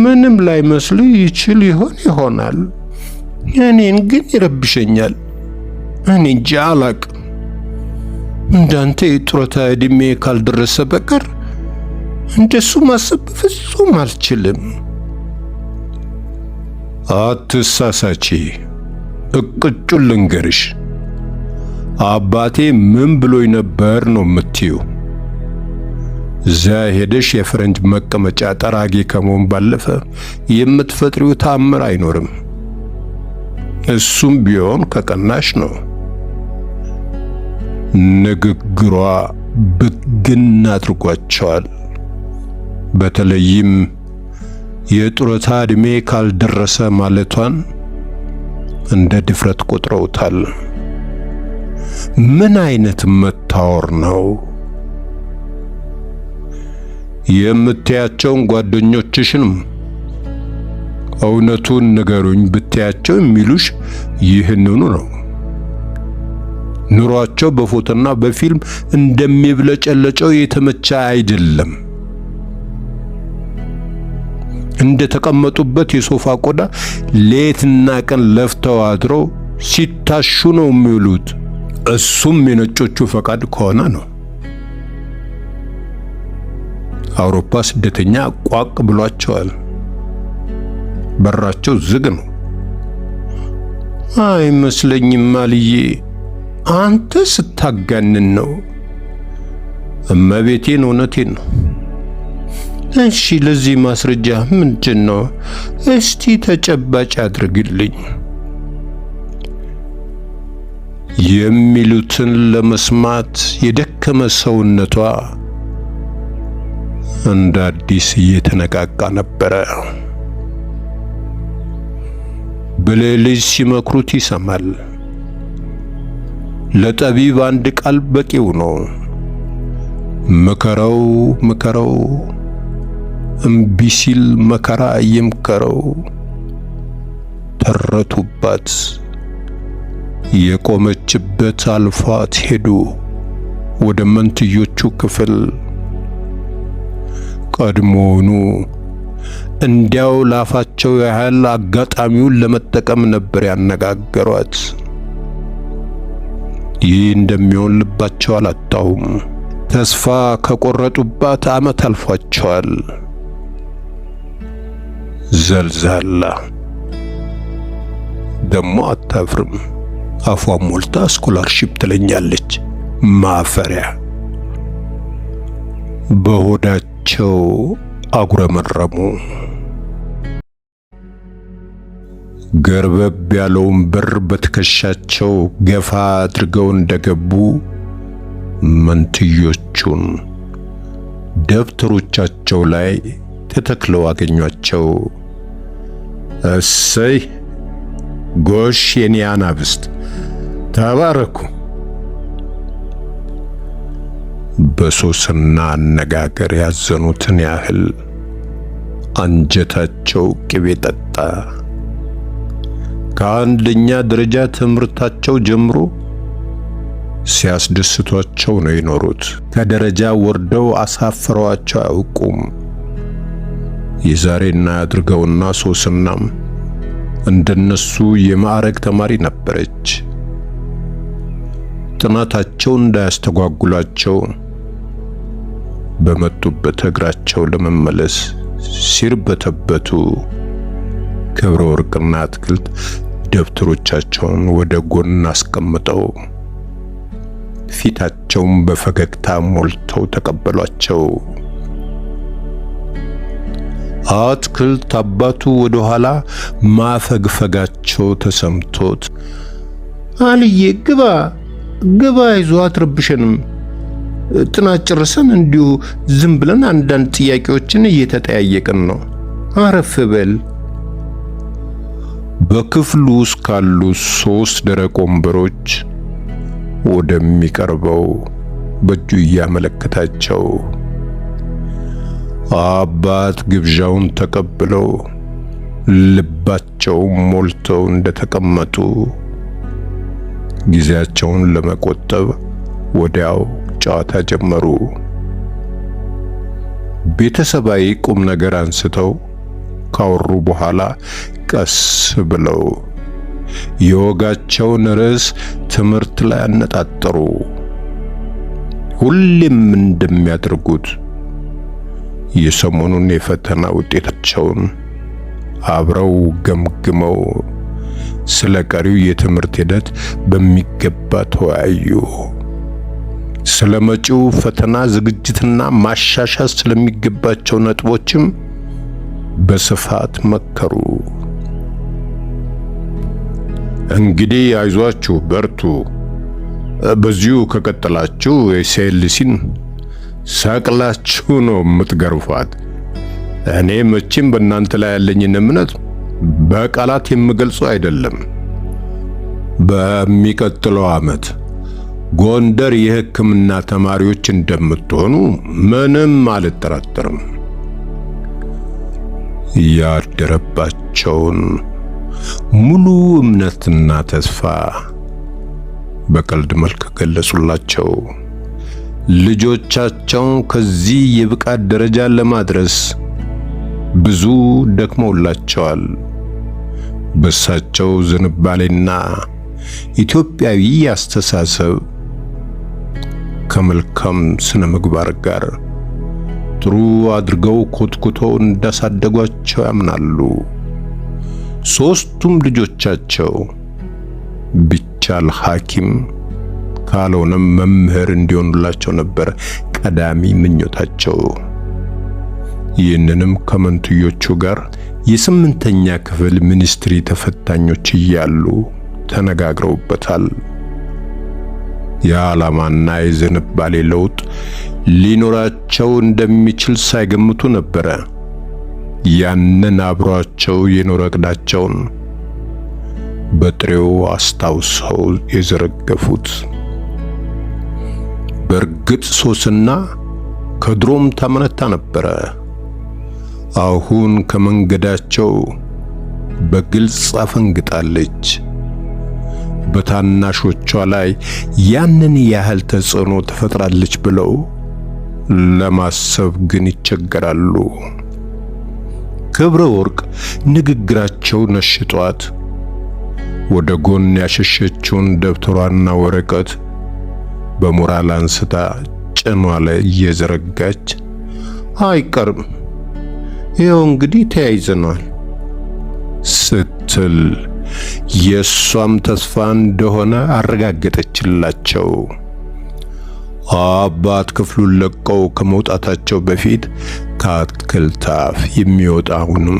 ምንም ላይ መስል ይችል ይሆናል። እኔን ግን ይረብሸኛል። እኔ እንጃ አላቅም። እንዳንተ የጡረታ ዕድሜ ካልደረሰ በቀር እንደሱ ማሰብ ፍጹም አልችልም። አትሳሳቺ። እቅጩን ልንገርሽ፣ አባቴ ምን ብሎኝ ነበር ነው የምትዩ? እዛ ሄደሽ የፈረንጅ መቀመጫ ጠራጊ ከመሆን ባለፈ የምትፈጥሪው ታምር አይኖርም። እሱም ቢሆን ከቀናሽ ነው። ንግግሯ ብግን አድርጓቸዋል። በተለይም የጡረታ ዕድሜ ካልደረሰ ማለቷን እንደ ድፍረት ቆጥረውታል። ምን አይነት መታወር ነው? የምትያቸውን ጓደኞችሽንም እውነቱን ንገሩኝ ብትያቸው የሚሉሽ ይህንኑ ነው። ኑሯቸው በፎቶና በፊልም እንደሚብለጨለጨው የተመቸ አይደለም። እንደ ተቀመጡበት የሶፋ ቆዳ ሌትና ቀን ለፍተው አድረው ሲታሹ ነው የሚውሉት። እሱም የነጮቹ ፈቃድ ከሆነ ነው። አውሮፓ ስደተኛ ቋቅ ብሏቸዋል። በራቸው ዝግ ነው። አይመስለኝም አልዬ፣ አንተ ስታጋንን ነው። እመቤቴን፣ እውነቴን ነው። እሺ ለዚህ ማስረጃ ምንድን ነው? እስቲ ተጨባጭ አድርግልኝ። የሚሉትን ለመስማት የደከመ ሰውነቷ እንደ አዲስ እየተነቃቃ ነበረ። ብልህ ልጅ ሲመክሩት ይሰማል። ለጠቢብ አንድ ቃል በቂው ነው። ምከረው ምከረው፣ እምቢ ሲል መከራ ይምከረው። ተረቱባት። የቆመችበት አልፏት ሄዱ ወደ መንትዮቹ ክፍል። ቀድሞውኑ እንዲያው ላፋቸው ያህል አጋጣሚውን ለመጠቀም ነበር ያነጋገሯት። ይህ እንደሚሆን ልባቸው አላጣውም። ተስፋ ከቆረጡባት ዓመት አልፏቸዋል። ዘልዛላ ደሞ አታፍርም። አፏን ሞልታ ስኮላርሺፕ ትለኛለች። ማፈሪያ። በሆዳቸው አጉረመረሙ። ገርበብ ያለውን በር በትከሻቸው ገፋ አድርገው እንደገቡ መንትዮቹን ደብተሮቻቸው ላይ ተተክለው አገኟቸው። እሰይ ጎሽ የኔ አናብስት ተባረኩ። በሶስና አነጋገር ያዘኑትን ያህል አንጀታቸው ቅቤ ጠጣ። ከአንደኛ ደረጃ ትምህርታቸው ጀምሮ ሲያስደስቷቸው ነው የኖሩት። ከደረጃ ወርደው አሳፍረዋቸው አያውቁም። የዛሬና ያድርገውና ሶስናም እንደነሱ የማዕረግ ተማሪ ነበረች። ጥናታቸው እንዳያስተጓጉላቸው በመጡበት እግራቸው ለመመለስ ሲርበተበቱ ክብረ ወርቅና አትክልት ደብተሮቻቸውን ወደ ጎን አስቀምጠው ፊታቸውን በፈገግታ ሞልተው ተቀበሏቸው። አትክልት አባቱ ወደ ኋላ ማፈግፈጋቸው ተሰምቶት አልዬ ግባ ግባ፣ ይዞ አትረብሸንም። ጥናት ጨርሰን እንዲሁ ዝም ብለን አንዳንድ ጥያቄዎችን እየተጠያየቅን ነው። አረፍ በል። በክፍሉ ውስጥ ካሉ 3 ደረቅ ወንበሮች ወደሚቀርበው በእጁ እያመለከታቸው አባት ግብዣውን ተቀብለው ልባቸው ሞልተው እንደተቀመጡ ጊዜያቸውን ለመቆጠብ ወዲያው ጨዋታ ጀመሩ። ቤተሰባዊ ቁም ነገር አንስተው ካወሩ በኋላ ቀስ ብለው የወጋቸውን ርዕስ ትምህርት ላይ አነጣጠሩ። ሁሌም እንደሚያደርጉት የሰሞኑን የፈተና ውጤታቸውን አብረው ገምግመው ስለ ቀሪው የትምህርት ሂደት በሚገባ ተወያዩ። ስለ መጪው ፈተና ዝግጅትና ማሻሻል ስለሚገባቸው ነጥቦችም በስፋት መከሩ። እንግዲህ አይዟችሁ፣ በርቱ። በዚሁ ከቀጠላችሁ ኤስኤልሲን ሰቅላችሁ ነው የምትገርፏት። እኔ መቼም በእናንተ ላይ ያለኝን እምነት በቃላት የምገልጸው አይደለም። በሚቀጥለው ዓመት ጎንደር የሕክምና ተማሪዎች እንደምትሆኑ ምንም አልጠራጠርም። ያደረባቸውን ሙሉ እምነትና ተስፋ በቀልድ መልክ ገለጹላቸው። ልጆቻቸውን ከዚህ የብቃት ደረጃ ለማድረስ ብዙ ደክመውላቸዋል። በሳቸው ዝንባሌና ኢትዮጵያዊ አስተሳሰብ ከመልካም ስነ ምግባር ጋር ጥሩ አድርገው ኮትኩተው እንዳሳደጓቸው ያምናሉ። 3ቱም ልጆቻቸው ቢቻል ሐኪም ካልሆነም መምህር እንዲሆኑላቸው ነበር ቀዳሚ ምኞታቸው። ይህንንም ከመንትዮቹ ጋር የስምንተኛ ክፍል ሚኒስትሪ ተፈታኞች እያሉ ተነጋግረውበታል። የዓላማና የዝንባሌ ለውጥ ሊኖራቸው እንደሚችል ሳይገምቱ ነበረ ያንን አብሯቸው የኖረ ዕቅዳቸውን በጥሬው አስታውሰው የዘረገፉት። በእርግጥ ሶስና ከድሮም ታመነታ ነበረ። አሁን ከመንገዳቸው በግልጽ አፈንግጣለች። በታናሾቿ ላይ ያንን ያህል ተጽዕኖ ተፈጥራለች ብለው ለማሰብ ግን ይቸገራሉ። ክብረ ወርቅ ንግግራቸው ነሽጧት ወደ ጎን ያሸሸችውን ደብተሯና ወረቀት በሞራል አንስታ ጭኗ ላይ እየዘረጋች አይቀርም፣ ይኸው እንግዲህ ተያይዘናል ስትል የሷም ተስፋ እንደሆነ አረጋገጠችላቸው። አባት ክፍሉን ለቀው ከመውጣታቸው በፊት ከአትክልት አፍ የሚወጣውንም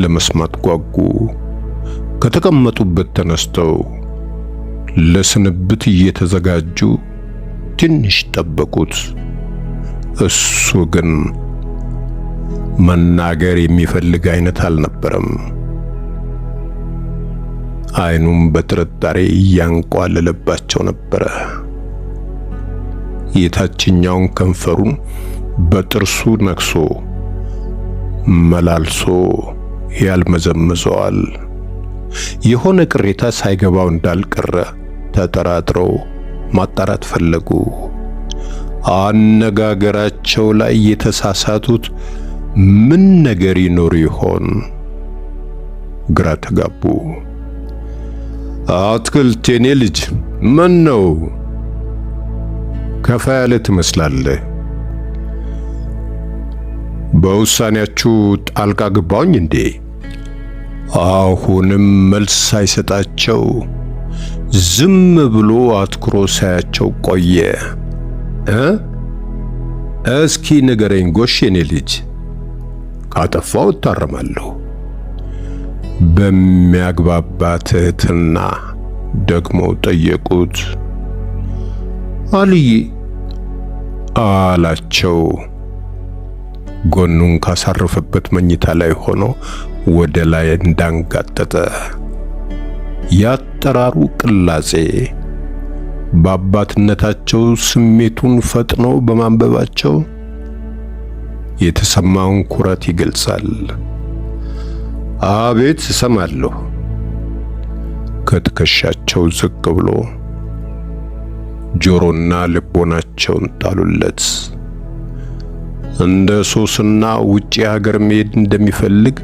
ለመስማት ጓጉ። ከተቀመጡበት ተነስተው ለስንብት እየተዘጋጁ ትንሽ ጠበቁት። እሱ ግን መናገር የሚፈልግ አይነት አልነበረም። አይኑም በጥርጣሬ እያንቋለለባቸው ነበረ። የታችኛውን ከንፈሩን በጥርሱ ነክሶ መላልሶ ያልመዘምዘዋል። የሆነ ቅሬታ ሳይገባው እንዳልቀረ ተጠራጥረው ማጣራት ፈለጉ። አነጋገራቸው ላይ የተሳሳቱት ምን ነገር ይኖር ይሆን? ግራ ተጋቡ። አትክልት የኔ ልጅ ምን ነው? ከፋ ያለ ትመስላለህ። በውሳኔያችሁ ጣልቃ ገባኝ እንዴ? አሁንም መልስ ሳይሰጣቸው ዝም ብሎ አትኩሮ ሳያቸው ቆየ። እስኪ ንገረኝ ጎሽ የኔ ልጅ፣ ካጠፋው እታረማለሁ። በሚያግባባ ትህትና ደግሞ ጠየቁት። አልዬ አላቸው። ጎኑን ካሳረፈበት መኝታ ላይ ሆኖ ወደ ላይ እንዳንጋጠጠ ያጠራሩ ቅላጼ በአባትነታቸው ስሜቱን ፈጥነው በማንበባቸው የተሰማውን ኩራት ይገልጻል። አቤት እሰማለሁ። ከትከሻቸው ዝቅ ብሎ ጆሮና ልቦናቸውን ጣሉለት። እንደ ሶስና ውጪ ሀገር መሄድ እንደሚፈልግ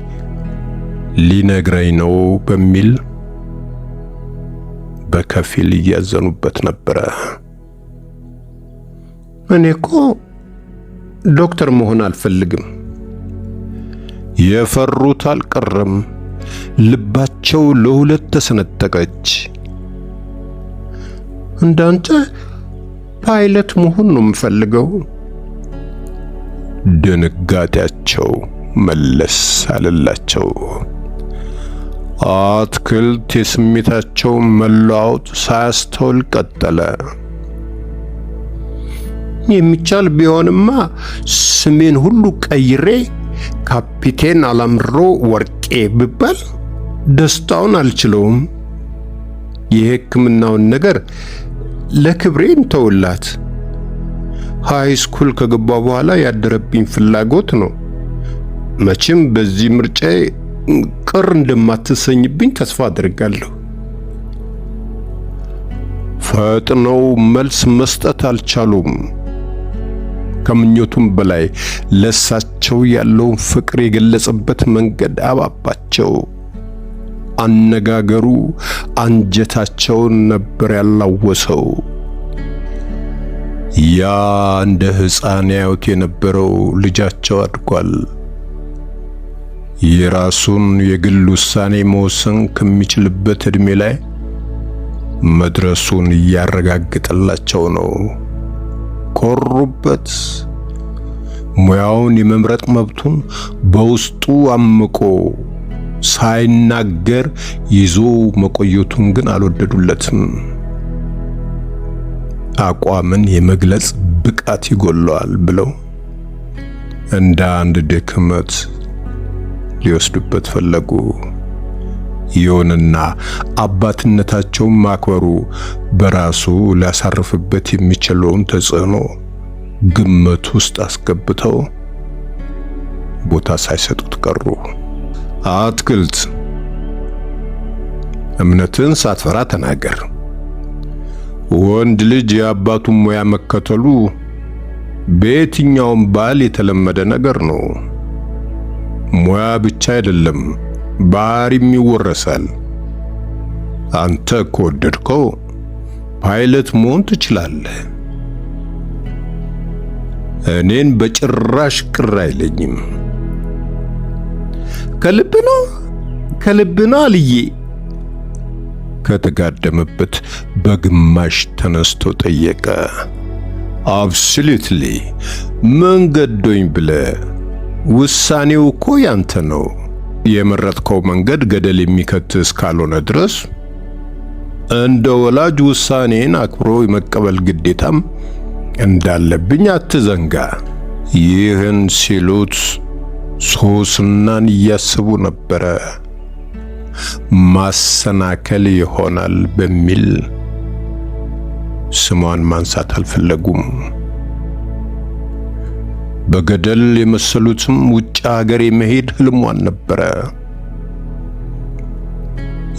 ሊነግረኝ ነው በሚል በከፊል እያዘኑበት ነበረ። እኔ እኮ ዶክተር መሆን አልፈልግም። የፈሩት አልቀረም። ልባቸው ለሁለት ተሰነጠቀች። እንዳንተ ፓይለት መሆን ነው የምፈልገው። ድንጋጤያቸው መለስ አለላቸው። አትክልት የስሜታቸው መለዋወጥ ሳያስተውል ቀጠለ። የሚቻል ቢሆንማ ስሜን ሁሉ ቀይሬ ካፒቴን አላምሮ ወርቄ ብባል ደስታውን አልችለውም። የሕክምናውን ነገር ለክብሬን ተውላት። ሃይ ስኩል ከገባ በኋላ ያደረብኝ ፍላጎት ነው። መቼም በዚህ ምርጫዬ ቅር እንደማትሰኝብኝ ተስፋ አድርጋለሁ። ፈጥነው መልስ መስጠት አልቻሉም። ከምኞቱም በላይ ለሳቸው ያለውን ፍቅር የገለጸበት መንገድ አባባቸው። አነጋገሩ አንጀታቸውን ነበር ያላወሰው። ያ እንደ ሕፃን ያዩት የነበረው ልጃቸው አድጓል። የራሱን የግል ውሳኔ መወሰን ከሚችልበት እድሜ ላይ መድረሱን እያረጋገጠላቸው ነው። ኮሩበት። ሙያውን የመምረጥ መብቱን በውስጡ አምቆ ሳይናገር ይዞ መቆየቱን ግን አልወደዱለትም። አቋምን የመግለጽ ብቃት ይጎለዋል ብለው እንደ አንድ ድክመት ሊወስዱበት ፈለጉ። ይሁንና አባትነታቸውን ማክበሩ በራሱ ሊያሳርፍበት የሚችለውን ተጽዕኖ ግምት ውስጥ አስገብተው ቦታ ሳይሰጡት ቀሩ። አትክልት፣ እምነትን ሳትፈራ ተናገር። ወንድ ልጅ የአባቱን ሙያ መከተሉ በየትኛውም ባህል የተለመደ ነገር ነው። ሙያ ብቻ አይደለም፣ ባህሪም ይወረሳል። አንተ ከወደድከው ፓይለት መሆን ትችላለህ። እኔን በጭራሽ ቅር አይለኝም። ከልብ ነው አልዬ። ከተጋደመበት በግማሽ ተነስቶ ጠየቀ። አብሶሉትሊ መንገዶኝ ብለ ውሳኔው እኮ ያንተ ነው። የመረጥከው መንገድ ገደል የሚከትህ እስካልሆነ ድረስ እንደ ወላጅ ውሳኔን አክብሮ የመቀበል ግዴታም እንዳለብኝ አትዘንጋ። ይህን ሲሉት ሶስናን እያሰቡ ነበረ። ማሰናከል ይሆናል በሚል ስሟን ማንሳት አልፈለጉም። በገደል የመሰሉትም ውጭ ሀገር የመሄድ ህልሟን ነበረ።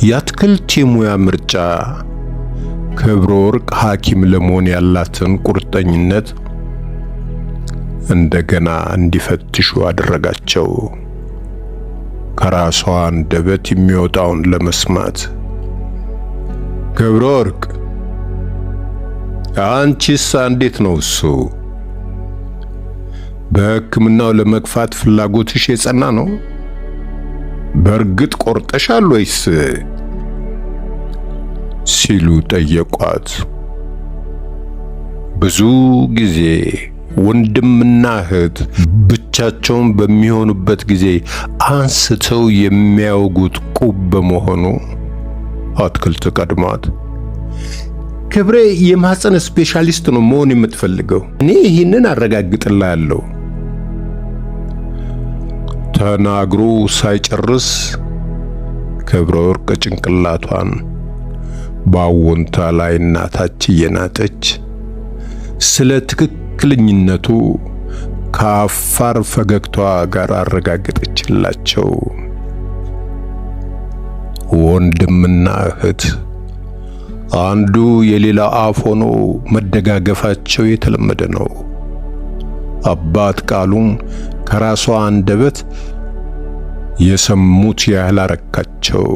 የአትክልት የሙያ ምርጫ ክብረ ወርቅ ሐኪም ለመሆን ያላትን ቁርጠኝነት እንደገና እንዲፈትሹ አደረጋቸው። ከራሷ አንደበት የሚወጣውን ለመስማት ክብረ ወርቅ፣ አንቺስ እንዴት ነው እሱ? በሕክምናው ለመግፋት ፍላጎትሽ የጸና ነው? በእርግጥ ቆርጠሻል ወይስ? ሲሉ ጠየቋት። ብዙ ጊዜ ወንድምና እህት ብቻቸውን በሚሆኑበት ጊዜ አንስተው የሚያወጉት ቁብ በመሆኑ አትክልት ቀድሟት፣ ክብሬ የማህፀን ስፔሻሊስት ነው መሆን የምትፈልገው፣ እኔ ይህንን አረጋግጥልሃለሁ። ተናግሮ ሳይጨርስ ክብረ ወርቅ ጭንቅላቷን በአዎንታ ላይ እናታች እየናጠች ስለ ትክክለኝነቱ ከአፋር ፈገግቷ ጋር አረጋገጠችላቸው። ወንድምና እህት አንዱ የሌላ አፍ ሆኖ መደጋገፋቸው የተለመደ ነው። አባት ቃሉን ከራሷ አንደበት የሰሙት ያህል አረካቸው።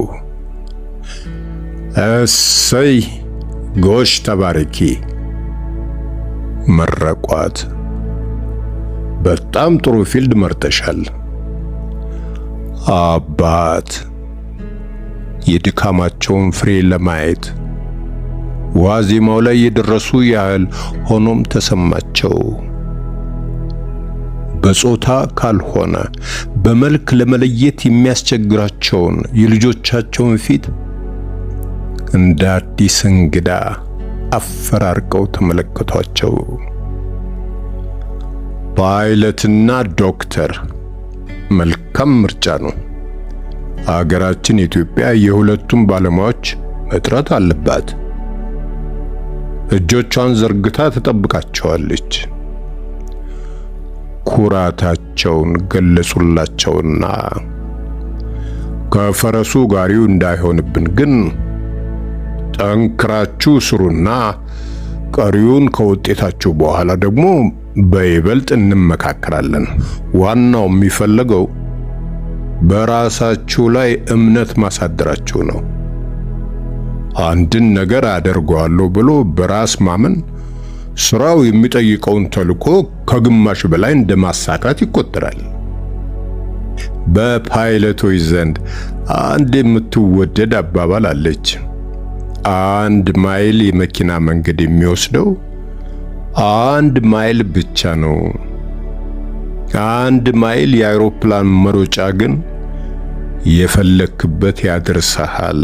እሰይ ጎሽ ተባረኪ መረቋት። በጣም ጥሩ ፊልድ መርጠሻል። አባት የድካማቸውን ፍሬ ለማየት ዋዜማው ላይ የደረሱ ያህል ሆኖም ተሰማቸው። በጾታ ካልሆነ በመልክ ለመለየት የሚያስቸግራቸውን የልጆቻቸውን ፊት እንደ አዲስ እንግዳ አፈራርቀው ተመለከቷቸው። ፓይለትና ዶክተር መልካም ምርጫ ነው። አገራችን ኢትዮጵያ የሁለቱም ባለሙያዎች እጥረት አለባት። እጆቿን ዘርግታ ተጠብቃቸዋለች። ኩራታቸውን ገለጹላቸውና ከፈረሱ ጋሪው እንዳይሆንብን ግን ጠንክራችሁ ስሩና ቀሪውን ከውጤታችሁ በኋላ ደግሞ በይበልጥ እንመካከራለን። ዋናው የሚፈልገው በራሳችሁ ላይ እምነት ማሳደራችሁ ነው። አንድን ነገር አደርገዋለሁ ብሎ በራስ ማመን ስራው የሚጠይቀውን ተልዕኮ ከግማሽ በላይ እንደማሳካት ይቆጠራል። በፓይለቶች ዘንድ አንድ የምትወደድ አባባል አለች። 1 ማይል የመኪና መንገድ የሚወስደው 1 ማይል ብቻ ነው። 1 ማይል የአውሮፕላን መሮጫ ግን የፈለክበት ያደርሰሃል።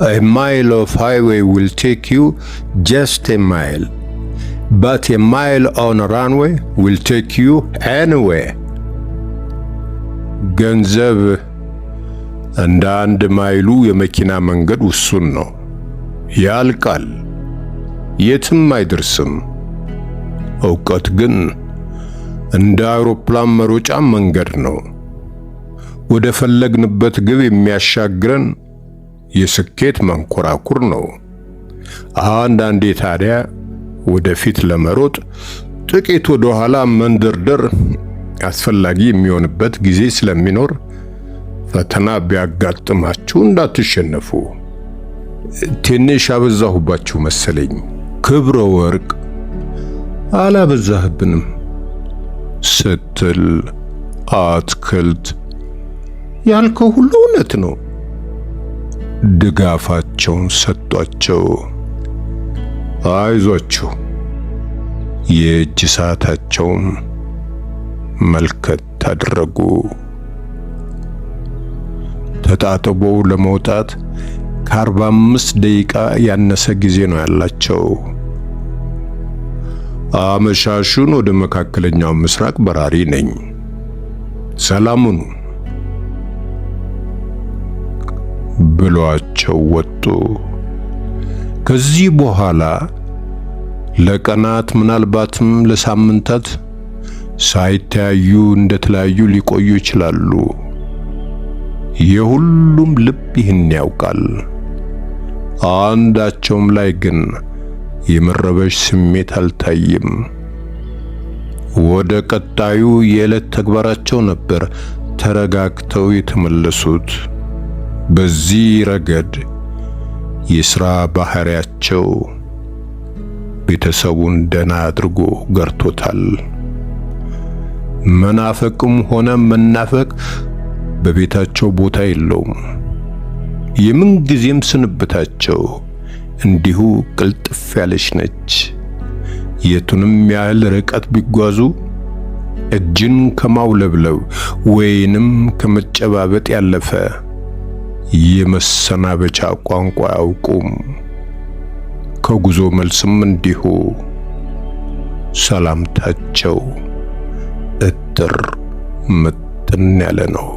A mile of highway will take you just a mile, but a mile on a runway will take you anywhere. ገንዘብ እንደ 1 ማይሉ የመኪና መንገድ ውሱን ነው፣ ያልቃል፣ የትም አይደርስም። ዕውቀት ግን እንደ አውሮፕላን መሮጫ መንገድ ነው፣ ወደ ፈለግንበት ግብ የሚያሻግረን የስኬት መንኮራኩር ነው። አንዳንዴ ታዲያ ወደፊት ለመሮጥ ጥቂት ወደ ኋላ መንደርደር አስፈላጊ የሚሆንበት ጊዜ ስለሚኖር ፈተና ቢያጋጥማችሁ እንዳትሸነፉ። ትንሽ አበዛሁባችሁ መሰለኝ። ክብረ ወርቅ አላበዛህብንም ስትል አትክልት ያልከው ሁሉ እውነት ነው። ድጋፋቸውን ሰጧቸው። አይዟችሁ። የእጅ ሰዓታቸውን መልከት አደረጉ። ተጣጥበው ለመውጣት ከ45 ደቂቃ ያነሰ ጊዜ ነው ያላቸው። አመሻሹን ወደ መካከለኛው ምስራቅ በራሪ ነኝ፣ ሰላሙን ብሏቸው ወጡ። ከዚህ በኋላ ለቀናት ምናልባትም ለሳምንታት ሳይተያዩ እንደተለያዩ ሊቆዩ ይችላሉ። የሁሉም ልብ ይህን ያውቃል። አንዳቸውም ላይ ግን የመረበሽ ስሜት አልታየም። ወደ ቀጣዩ የዕለት ተግባራቸው ነበር ተረጋግተው የተመለሱት። በዚህ ረገድ የሥራ ባህሪያቸው ቤተሰቡን ደና አድርጎ ገርቶታል። መናፈቅም ሆነ መናፈቅ በቤታቸው ቦታ የለውም። የምን ጊዜም ስንብታቸው እንዲሁ ቅልጥፍ ያለች ነች። የቱንም ያህል ርቀት ቢጓዙ እጅን ከማውለብለብ ወይንም ከመጨባበጥ ያለፈ የመሰናበቻ ቋንቋ አያውቁም። ከጉዞ መልስም እንዲሁ ሰላምታቸው እጥር ምጥን ያለ ነው።